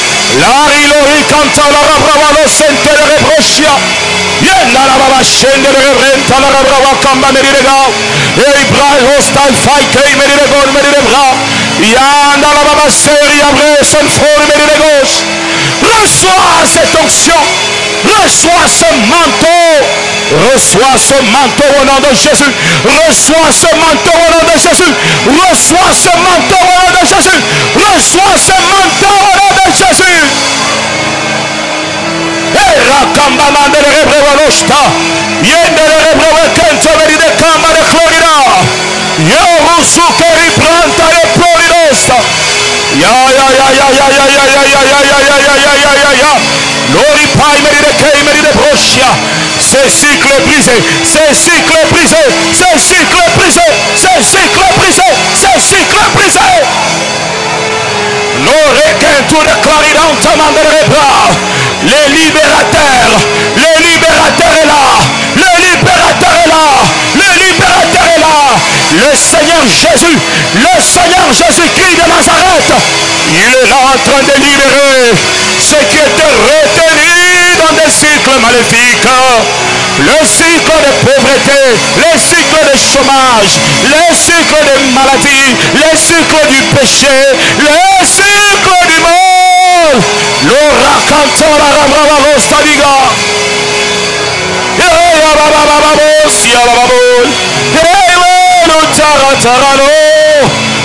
Reçois cette onction. Reçois ce manteau. Reçois ce manteau au nom de Jésus. Reçois ce manteau au nom de Jésus. Reçois ce manteau au nom de Jésus. Reçois ce manteau au nom de Jésus. Ces cycles brisés, ces cycles brisés, ces cycles brisés, ces cycles brisés, ces cycles brisés. Les libérateurs est là, le libérateur est là, le libérateur est là. Le Seigneur Jésus-Christ de Nazareth, il est là en train de libérer ce qui était retenu dans des cycles maléfiques. Le cycle de pauvreté, le cycle de chômage, le cycle de maladie, le cycle du péché, le cycle du mal. Le racantant la rabrava stadiga.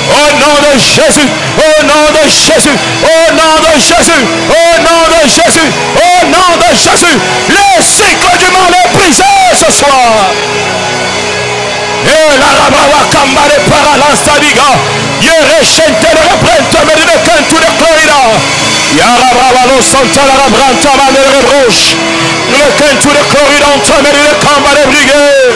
Au nom de Jésus, au nom de Jésus, au nom de Jésus, au nom de Jésus, au nom de Jésus, le cycle du mal est brisé ce soir. Et la rabrava kamba de paralastadiga, yerechente de reprente me de cantu de clorida, yarabrava lo santa la rabranta ma de rebroche, le cantu de clorida on te me de kamba de briguer.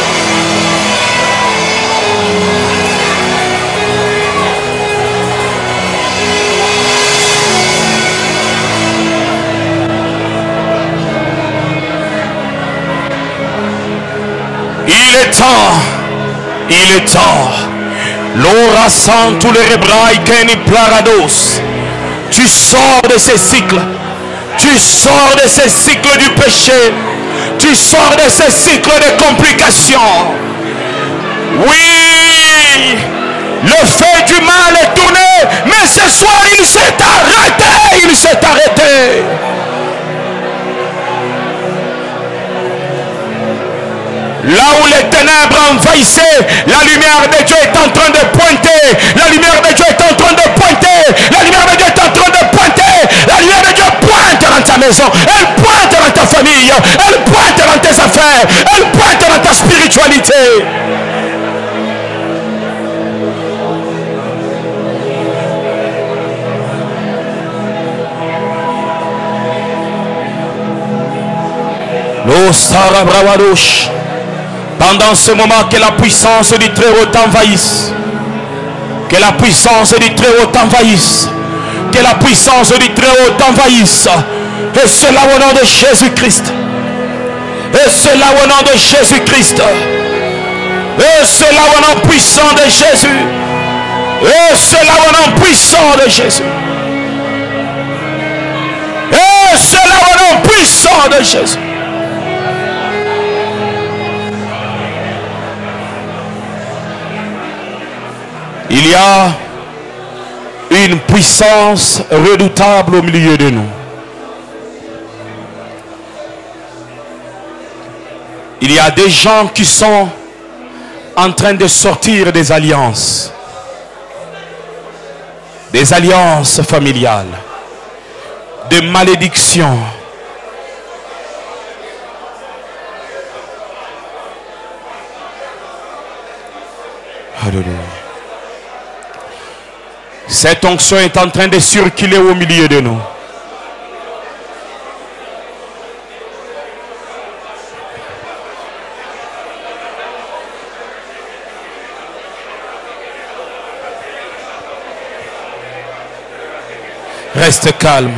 Il est temps. L'ora sans tous les rebrailles qu'en plarados. Tu sors de ces cycles. Tu sors de ces cycles du péché. Tu sors de ces cycles de complications. Oui, le fait du mal est tourné, mais ce soir il s'est arrêté. Il s'est arrêté. Là où les ténèbres envahissaient, la lumière de Dieu est en train de pointer. La lumière de Dieu est en train de pointer. La lumière de Dieu est en train de pointer. La lumière de Dieu pointe dans ta maison. Elle pointe dans ta famille. Elle pointe dans tes affaires. Elle pointe dans ta spiritualité. Lo Sara Bravarouche. Pendant ce moment, que la puissance du Très-Haut t'envahisse. Que la puissance du Très-Haut t'envahisse. Que la puissance du Très-Haut t'envahisse. Et cela au nom de Jésus-Christ. Et cela au nom de Jésus-Christ. Et cela au nom puissant de Jésus. Et cela au nom puissant de Jésus. Et cela au nom puissant de Jésus. Il y a une puissance redoutable au milieu de nous. Il y a des gens qui sont en train de sortir des alliances familiales, des malédictions. Alléluia. Cette onction est en train de circuler au milieu de nous. Reste calme.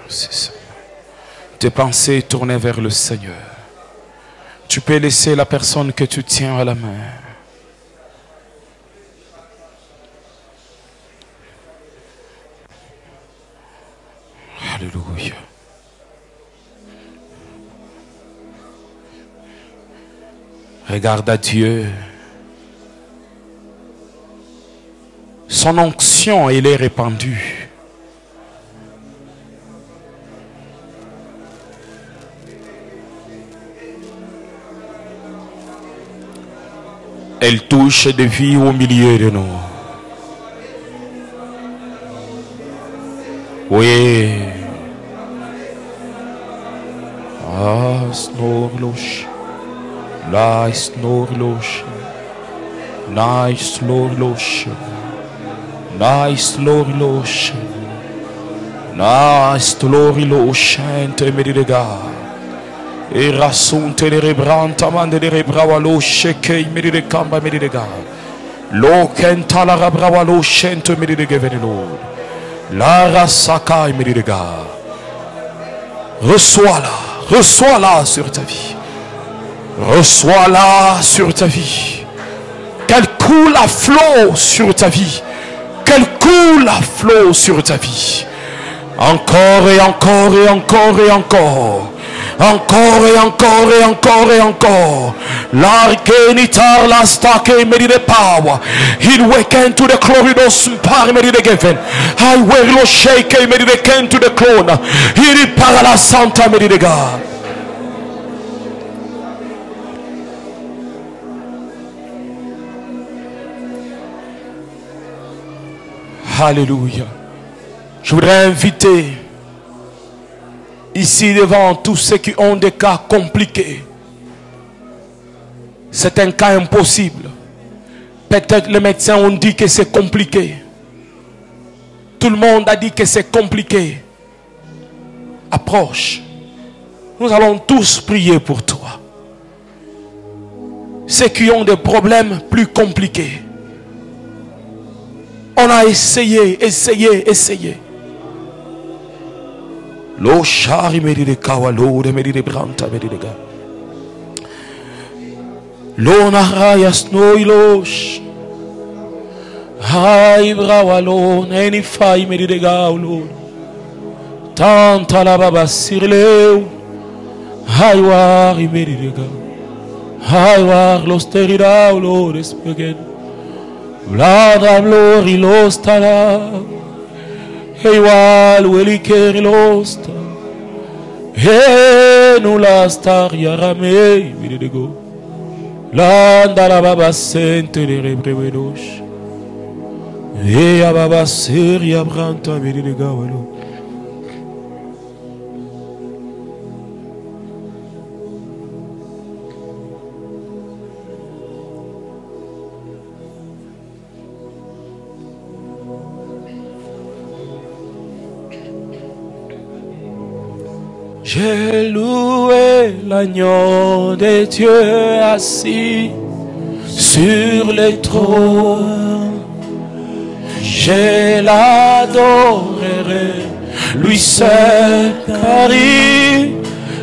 C'est ça. Tes pensées tournées vers le Seigneur. Tu peux laisser la personne que tu tiens à la main. Alléluia. Regarde à Dieu. Son onction, elle est répandue. Elle touche des vies au milieu de nous. Oui. Ah, snorlosh. Nice snorlosh. Nice snorlosh. Nice snorlosh. Nice snorlosh. Intermédiaire. Et rassonte les rebranta mande les rebrawalo sheke medide kamba medide ga. Lo kenta la rabrawalo shente medide gevenelo. La rasaka medide ga. Reçois-la sur ta vie. Reçois-la sur ta vie. Qu'elle coule à flot sur ta vie. Qu'elle coule à flot sur ta vie. Encore et encore et encore et encore. Encore et encore et encore et encore. L'arkenitar la stake medide power. He waken to the corridors par medide given. I will lo shake medide ken to the clone. He para la santa medide ga. Alléluia. Je voudrais inviter ici devant tous ceux qui ont des cas compliqués. C'est un cas impossible. Peut-être les médecins ont dit que c'est compliqué. Tout le monde a dit que c'est compliqué. Approche. Nous allons tous prier pour toi. Ceux qui ont des problèmes plus compliqués. On a essayé. Lo shari medide kawa lo de medide branta medide ga. Lo naraya snoilosh. Hai brawalo neni fai medide ga lo. Tanta la baba sirleu. Hai war medide ga. Hai war losterida lo respegen. Vlada blori lostala. Igual weliker losta. Nu la star yarame midego. Landa la baba sente de rebrewedosh. Ya baba seria branta midega walo. J'ai loué l'agneau de Dieu assis sur le trône. Je l'adorerai, lui seul, car il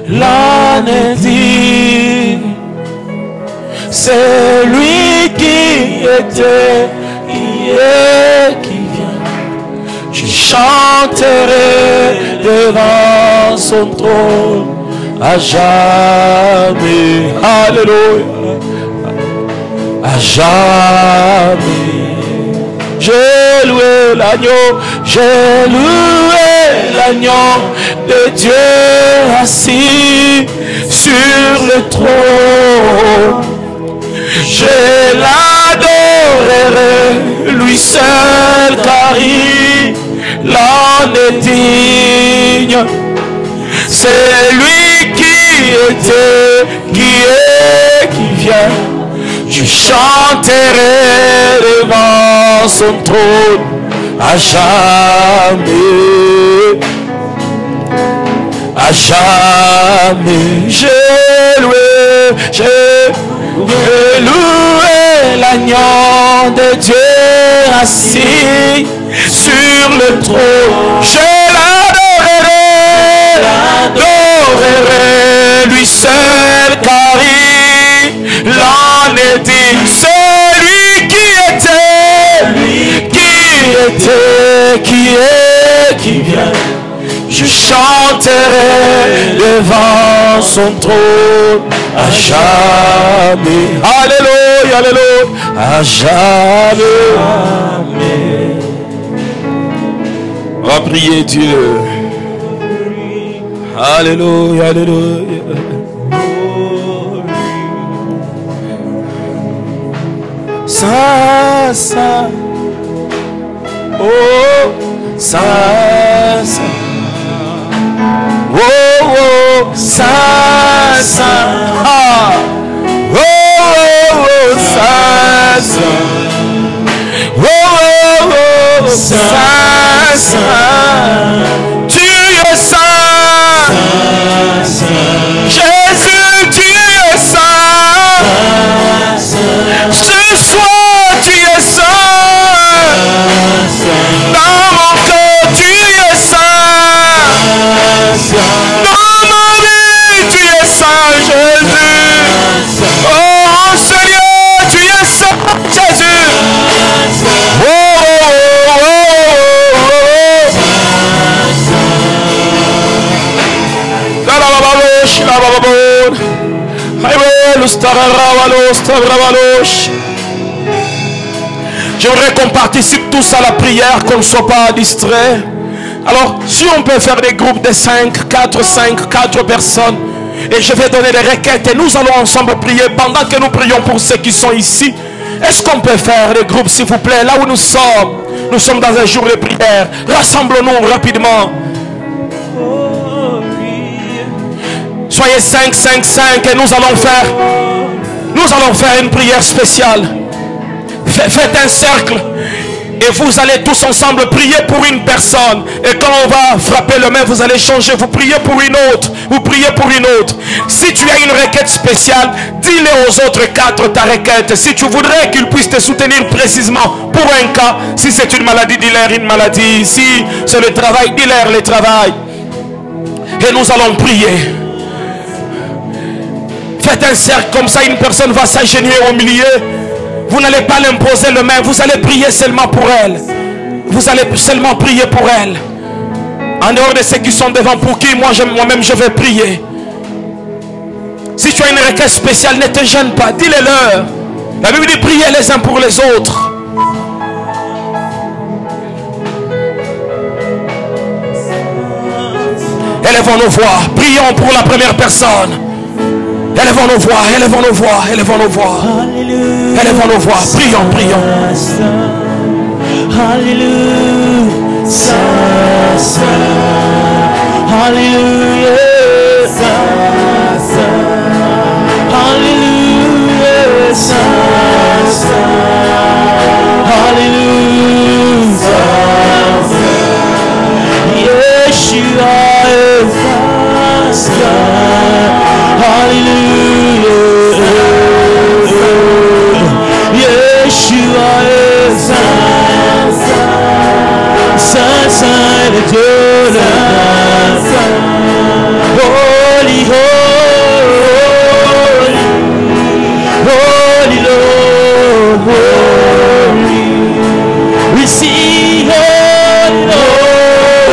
l'en est digne. C'est lui qui était, qui est, qui vient. Je chanterai devant son trône à jamais. Alléluia. À jamais. J'ai loué l'agneau, j'ai loué l'agneau de Dieu assis sur le trône. Je l'adorerai, lui seul, car il l'en est digne. C'est lui qui était, qui est, qui vient. Je chanterai devant son trône à jamais. À jamais. J'ai loué l'agneau de Dieu assis sur le trône. Je l'adorerai, lui seul, car il en est digne. Celui qui était, qui vient. Je chanterai devant son trône à jamais. Alléluia, alléluia, à jamais. Amen. On va prier Dieu. Alléluia, alléluia. Ça, ça. Oh, ça, ça. Oh, oh, ça, ça. Ah. Oh, oh, oh, ça, ça. Oh, oh, oh, ça, ça. Tu es saint. Jésus, tu es saint. Ce soir, tu es saint. Dans mon cœur, tu es saint. Dans ma vie, tu es saint, Jésus. Oh Seigneur, tu es saint, Jésus. Oh, oh, oh, oh, oh. La la la la la la. J'aimerais qu'on participe tous à la prière, qu'on ne soit pas distrait. Alors, si on peut faire des groupes de 5, 4 personnes, et je vais donner des requêtes et nous allons ensemble prier pendant que nous prions pour ceux qui sont ici. Est-ce qu'on peut faire des groupes, s'il vous plaît, là où nous sommes dans un jour de prière. Rassemblons-nous rapidement. Soyez 5, 5, 5 et nous allons faire une prière spéciale. Faites un cercle et vous allez tous ensemble prier pour une personne. Et quand on va frapper le main, vous allez changer. Vous priez pour une autre. Vous priez pour une autre. Si tu as une requête spéciale, dis-le aux autres 4 ta requête. Si tu voudrais qu'ils puissent te soutenir précisément pour un cas, si c'est une maladie, dis-leur une maladie. Si c'est le travail, dis-leur le travail. Et nous allons prier. Faites un cercle comme ça, une personne va s'agenouiller au milieu. Vous n'allez pas l'imposer le main, vous allez prier seulement pour elle. Vous allez seulement prier pour elle. En dehors de ceux qui sont devant, pour qui moi-même je vais prier. Si tu as une requête spéciale, ne te gêne pas, dis-le-leur. La Bible dit priez les uns pour les autres. Élevons nos voix, prions pour la première personne. Élevons nos voix, élevons nos voix, élevons nos voix. Élevons nos voix, prions, prions. Alléluia, Alléluia, Alléluia, Alléluia, Yeshua est vaste. Alléluia, Yeshua est saint, saint, saint de Dieu le Père. Holy, holy, holy Lord, holy. We sing holy,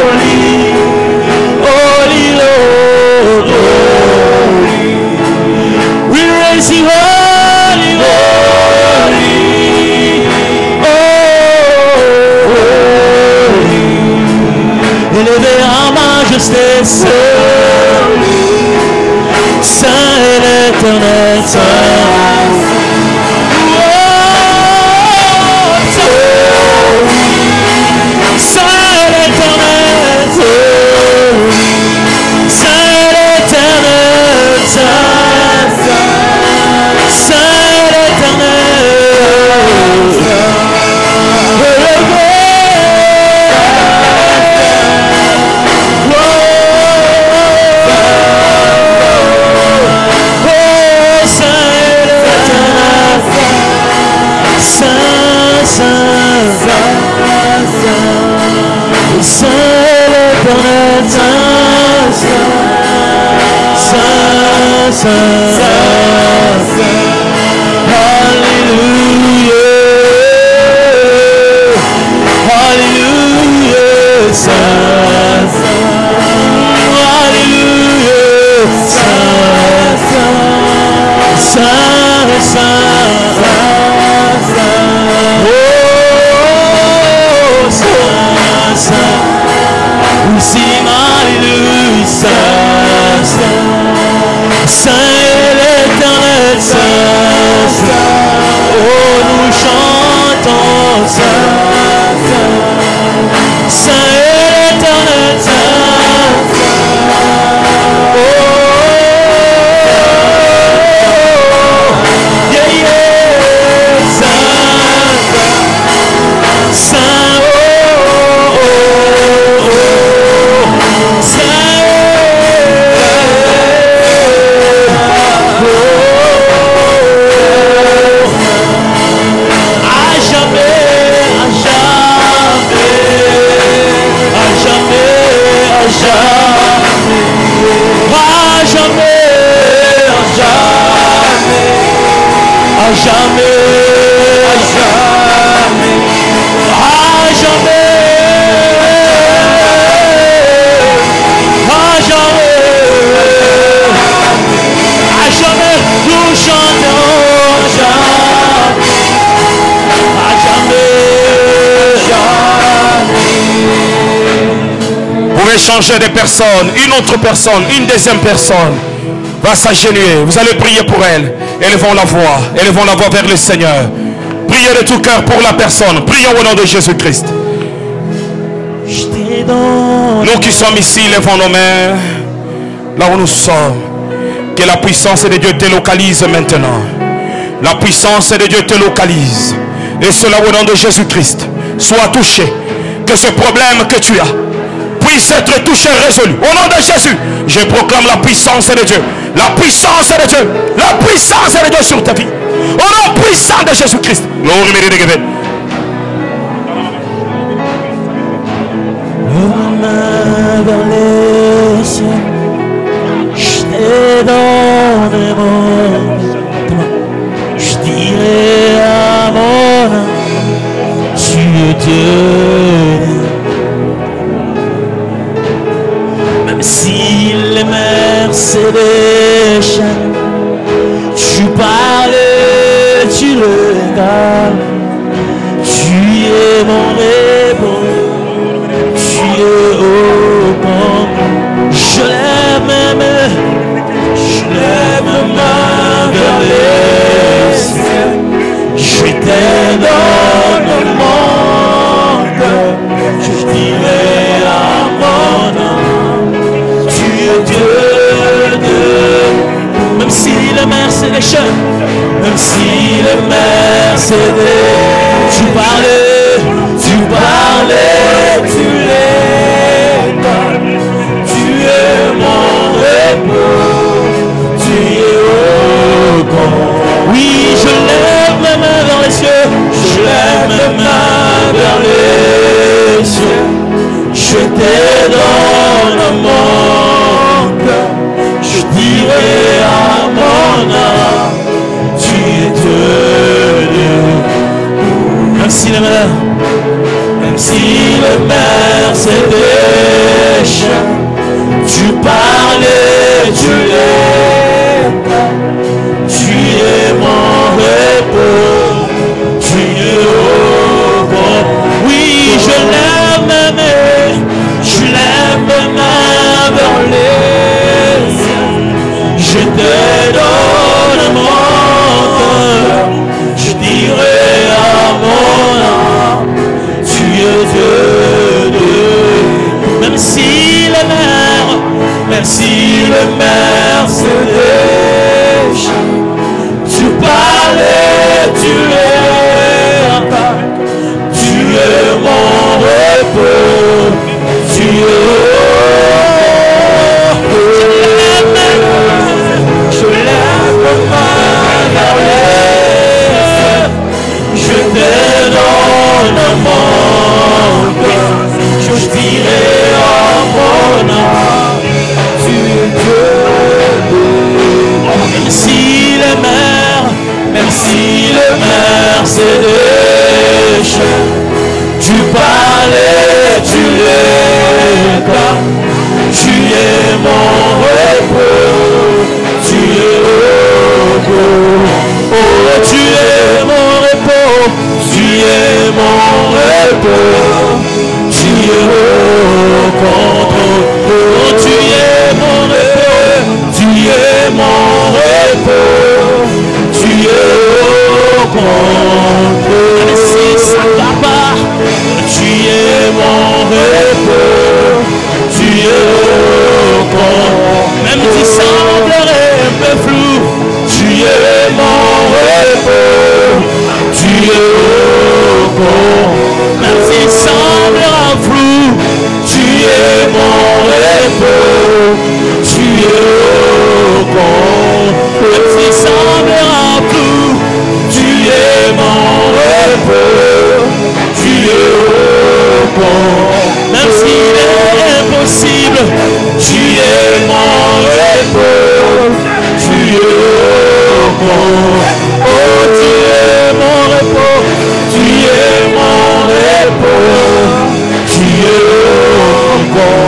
holy, holy Lord, holy. We raise you holy, holy, holy. Élevé en majesté, seul, saint et l'éternel, saint. Saint et l'éternel, saint et l'éternel, saint. Saint l'éternel, élevé. Oh, Saint Changer de personne, une autre personne, une deuxième personne va s'agenouiller. Vous allez prier pour elle. Élevons la voix vers le Seigneur. Priez de tout cœur pour la personne. Prions au nom de Jésus-Christ. Nous qui sommes ici, levons nos mains là où nous sommes. Que la puissance de Dieu te localise maintenant. La puissance de Dieu te localise. Et cela au nom de Jésus-Christ. Sois touché. Que ce problème que tu as puisse être touché, résolu. Au nom de Jésus, je proclame la puissance de Dieu. La puissance de Dieu. La puissance de Dieu sur ta vie. Au nom puissant de Jésus-Christ. Je dirai à mon âme, tu es Dieu. Même si les mers se déchaînent, tu parles, tu le calmes. Tu es mon repos, tu es au camp. Je lève mes mains, vers les cieux. Je t'aide dans le monde, je dirai à mon âme, tu es Dieu de... Même si les mers se déchaînent, même si les mers se déchaînent, tu parlais, tu les donnes, tu es mon repos, tu es au camp. Oui, je lève mes mains vers les cieux, je lève mes mains vers les cieux. Je t'ai dans le monde, je dirai à mon âme, tu es Dieu. Même si les mers se déchaînent, tu parlais, tu l'es, tu es mon repos, tu es au camp. Oui, je lève mes mains, je lève mes mains vers les cieux. Je te donne le monde, je dirai à mon âme, tu es Dieu de... Même si les mers se déchaînent, tu parlais, tu l'es, tu es mon repos, tu es je lève ma main vers les cieux, je te donne le monde, je dirai à mon âme, tu es Dieu. mon repos, tu es repos. Oh, tu es mon repos, tu es mon repos, tu es au contrôle. Oh, tu es mon repos, tu es mon repos, tu es au contrôle. Merci, Papa, tu es mon repos, tu es au contrôle. Même si ça semblerait un peu flou, tu es mon repos, tu es au contrôle. Même si ça semblera flou, tu es mon repos, tu es au contrôle. Même si ça semblera flou, tu es mon repos, tu es au contrôle. Même s'il est impossible, tu es mon repos, tu es au contrôle. Oh, tu es mon repos, tu es mon repos, tu es au contrôle.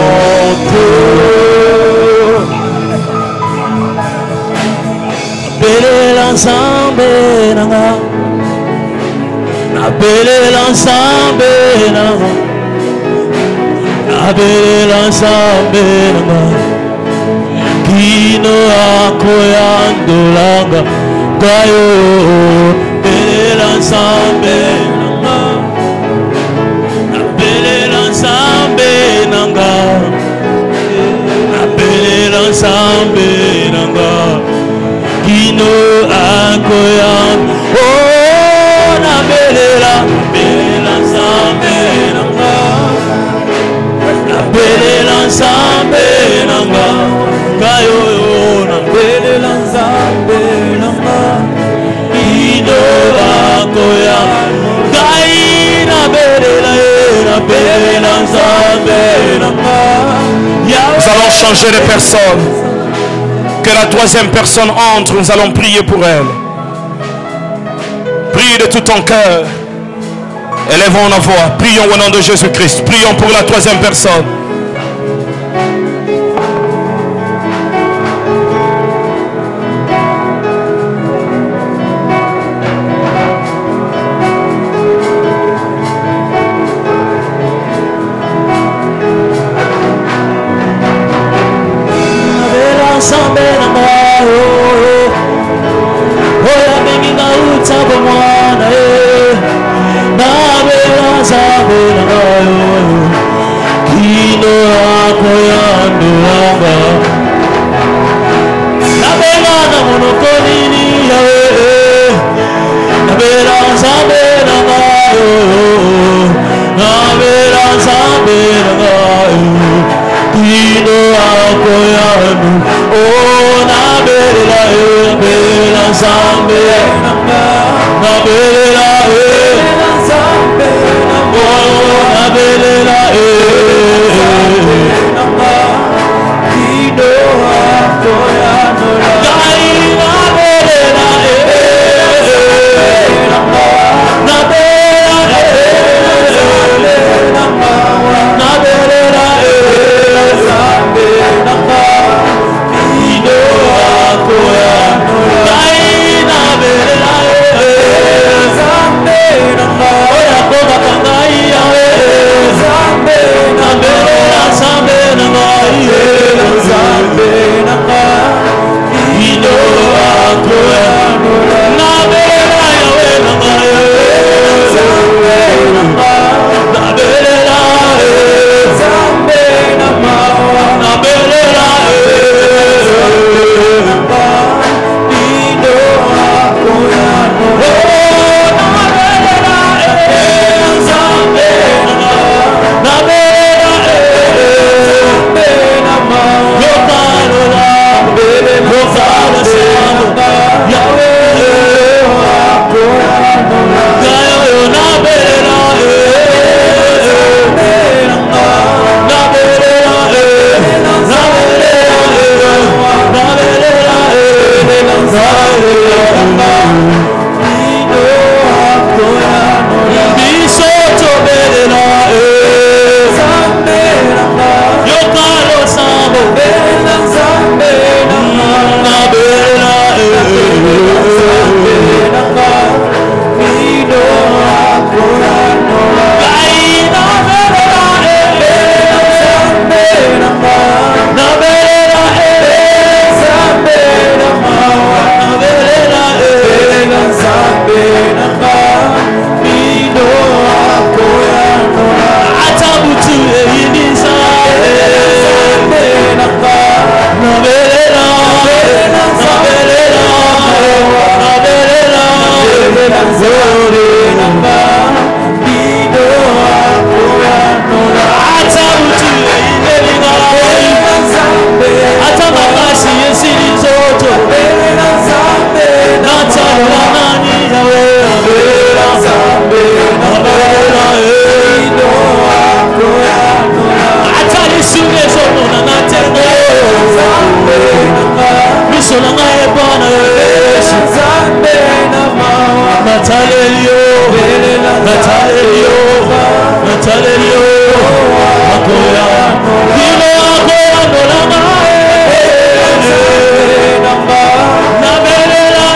Belle l'ensemble nanga, na belle l'ensemble nanga, na belle l'ensemble nanga, kino akoyando langa, kayo belle l'ensemble nanga, na belle l'ensemble nanga, na belle l'ensemble nanga. Kino akoyando, oh na belela, belela sambe nanga, na belela sambe nanga, kayo na belela sambe nanga, kino akoyando, kai na belela sambe nanga. Nous allons changer de personne. Que la troisième personne entre, nous allons prier pour elle. Prie de tout ton cœur. Élevons nos voix. Prions au nom de Jésus-Christ. Prions pour la troisième personne. Natalelio, Natalelio, Natalelio, Akoya, Hiro Akoya Nolama, Nabelela,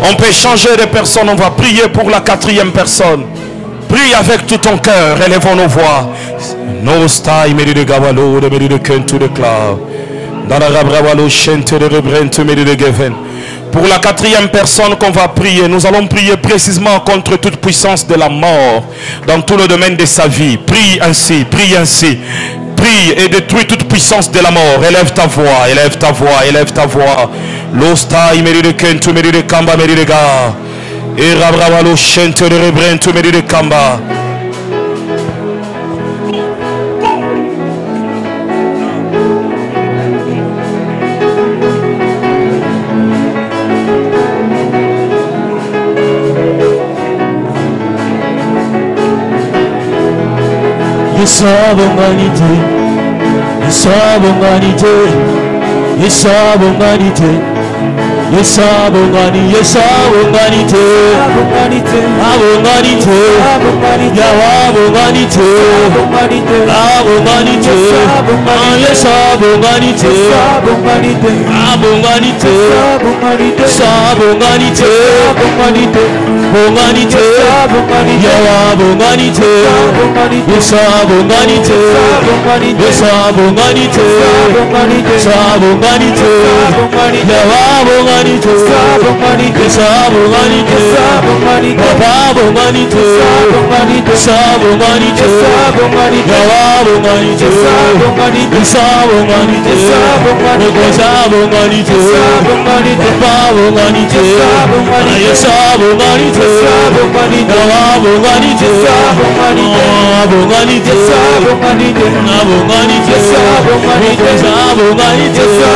On peut changer de personne, on va prier pour la quatrième personne. Prie avec tout ton cœur, élevons nos voix. No style, meri de gavalo, de meri de kentu de cloud. Dans la rabravalo, chente de rebrente, meri de geven. Pour la quatrième personne qu'on va prier, nous allons prier précisément contre toute puissance de la mort dans tout le domaine de sa vie. Prie ainsi, prie ainsi. Prie et détruis toute puissance de la mort. Élève ta voix, élève ta voix, élève ta voix. L'osta, meri de kentu, meri de kamba, meri de ga. Et rabravalo, chente de rebrente, meri de kamba. Yesabonganite, Yesabonganite, Yesabonganite, Yesabongani, Yesabonganite, Abonganite, Yawabonganite, Abonganite, Yesabonganite, Abonganite, Sabonganite, Bonganite, Yawabonganite, Yesabonganite, Yesabonganite, Sabonganite, Yawabonganite, Sabonganite, Bababonganite, Sabonganite, Yawabonganite, Sabonganite, Sabonganite, Bababonganite, Yesabonganite, Yawabonganite, Abonganite, Abonganite, Sabonganite, Sabonganite,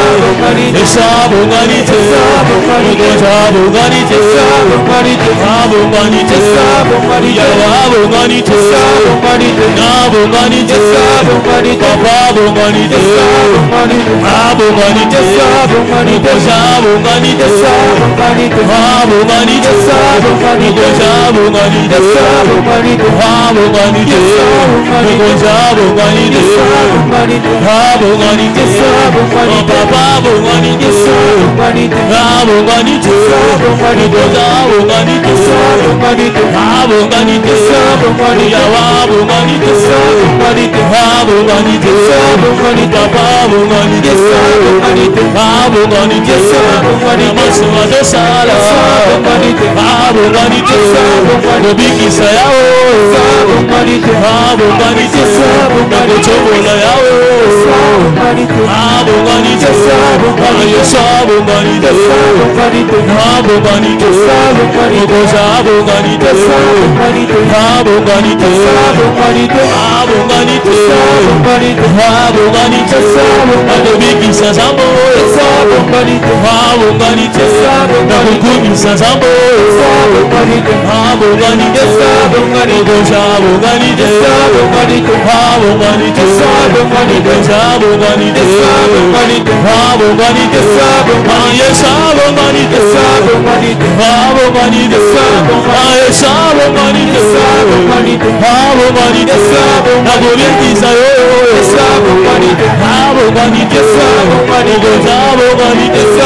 Abonganite,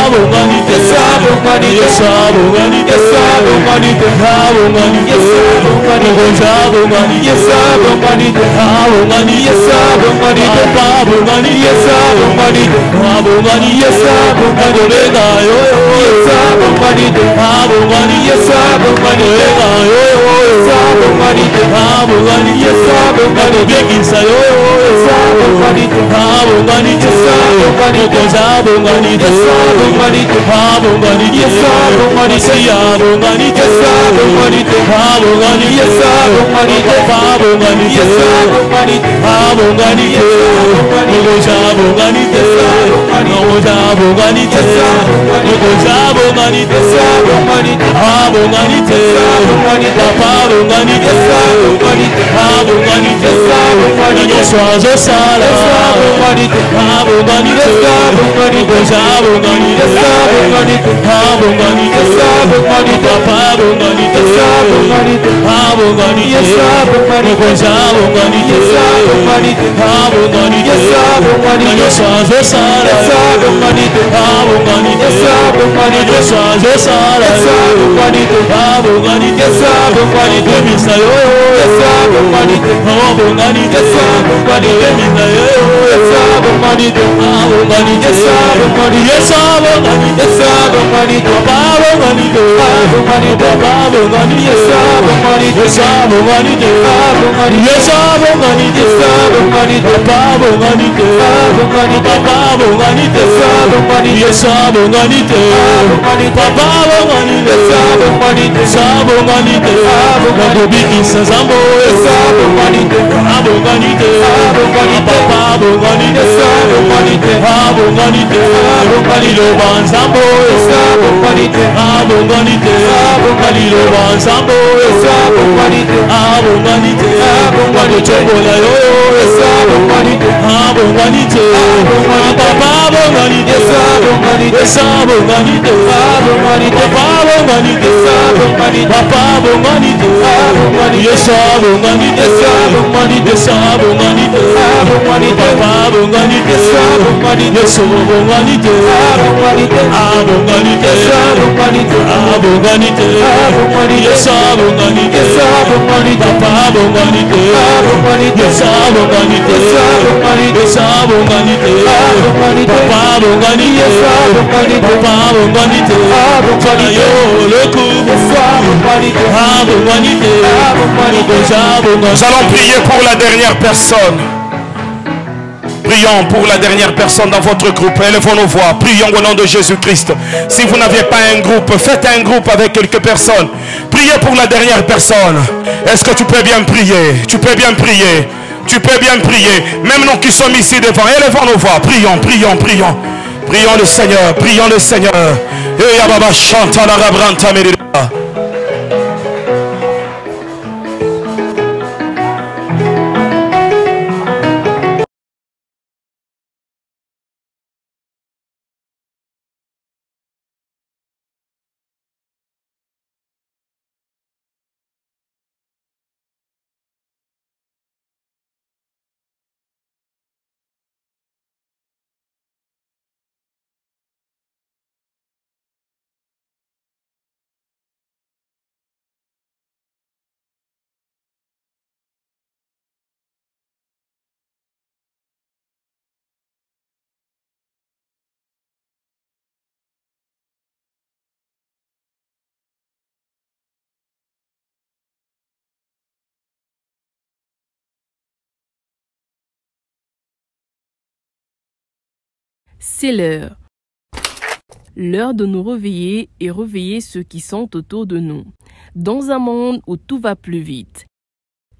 Abonganite, Yawabonganite, Abonganite, Bababonganite, Abonganite, Sabonganite, Abonganite, Abonganite, Abonganite, abonganite mokonzi abonganite abonganite papa abonganite abonganite nyonso azosala abonganite mokonzi abonganite abonganite papa abonganite abonganite mokonzi abonganite abonganite nyonso azosala abonganite nyonso azosala abonganite ebisa yoyo abonganite ebisa yoyo abonganite yesu abonganite papa abonganite papa abonganite yesu abonganite yesu abonganite papa abonganite papa abonganite yesu abonganite papa abonganite abonganite nakobikisa nzambo abonganite papa abonganite abonganite liloba nzambo abonganite liloba nzambo abonganite nakocobola yoyo abonganite papa abonganite yesu abonganite papa abonganite papa abonganite yesu abonganite yesu abonganite papa abonganite yesu abonganite abonganite abonganite yesu abonganite papa abonganite yesu abonganite yesu abonganite papa abonganite papa abonganite yo leku abonganite Nous allons prier pour la dernière personne. Prions pour la dernière personne dans votre groupe. Élevons nos voix. Prions au nom de Jésus-Christ. Si vous n'aviez pas un groupe, faites un groupe avec quelques personnes. Priez pour la dernière personne. Est-ce que tu peux bien prier? Tu peux bien prier. Tu peux bien prier. Même nous qui sommes ici devant, élevons nos voix. Prions, prions, prions. Prions le Seigneur. Prions le Seigneur. C'est l'heure. L'heure de nous réveiller et réveiller ceux qui sont autour de nous. Dans un monde où tout va plus vite.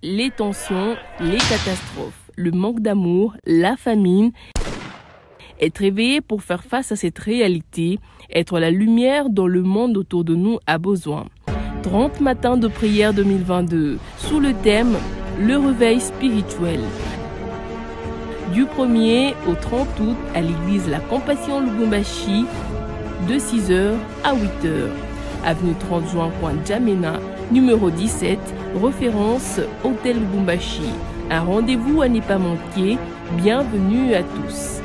Les tensions, les catastrophes, le manque d'amour, la famine. Être réveillé pour faire face à cette réalité, être la lumière dont le monde autour de nous a besoin. 30 matins de prière 2022, sous le thème « Le réveil spirituel ». Du 1er au 30 août à l'église La Compassion Lubumbashi, de 6h à 8h. Avenue 30 juin, coin Djamena, numéro 17, référence Hôtel Lubumbashi. Un rendez-vous à ne pas manquer. Bienvenue à tous.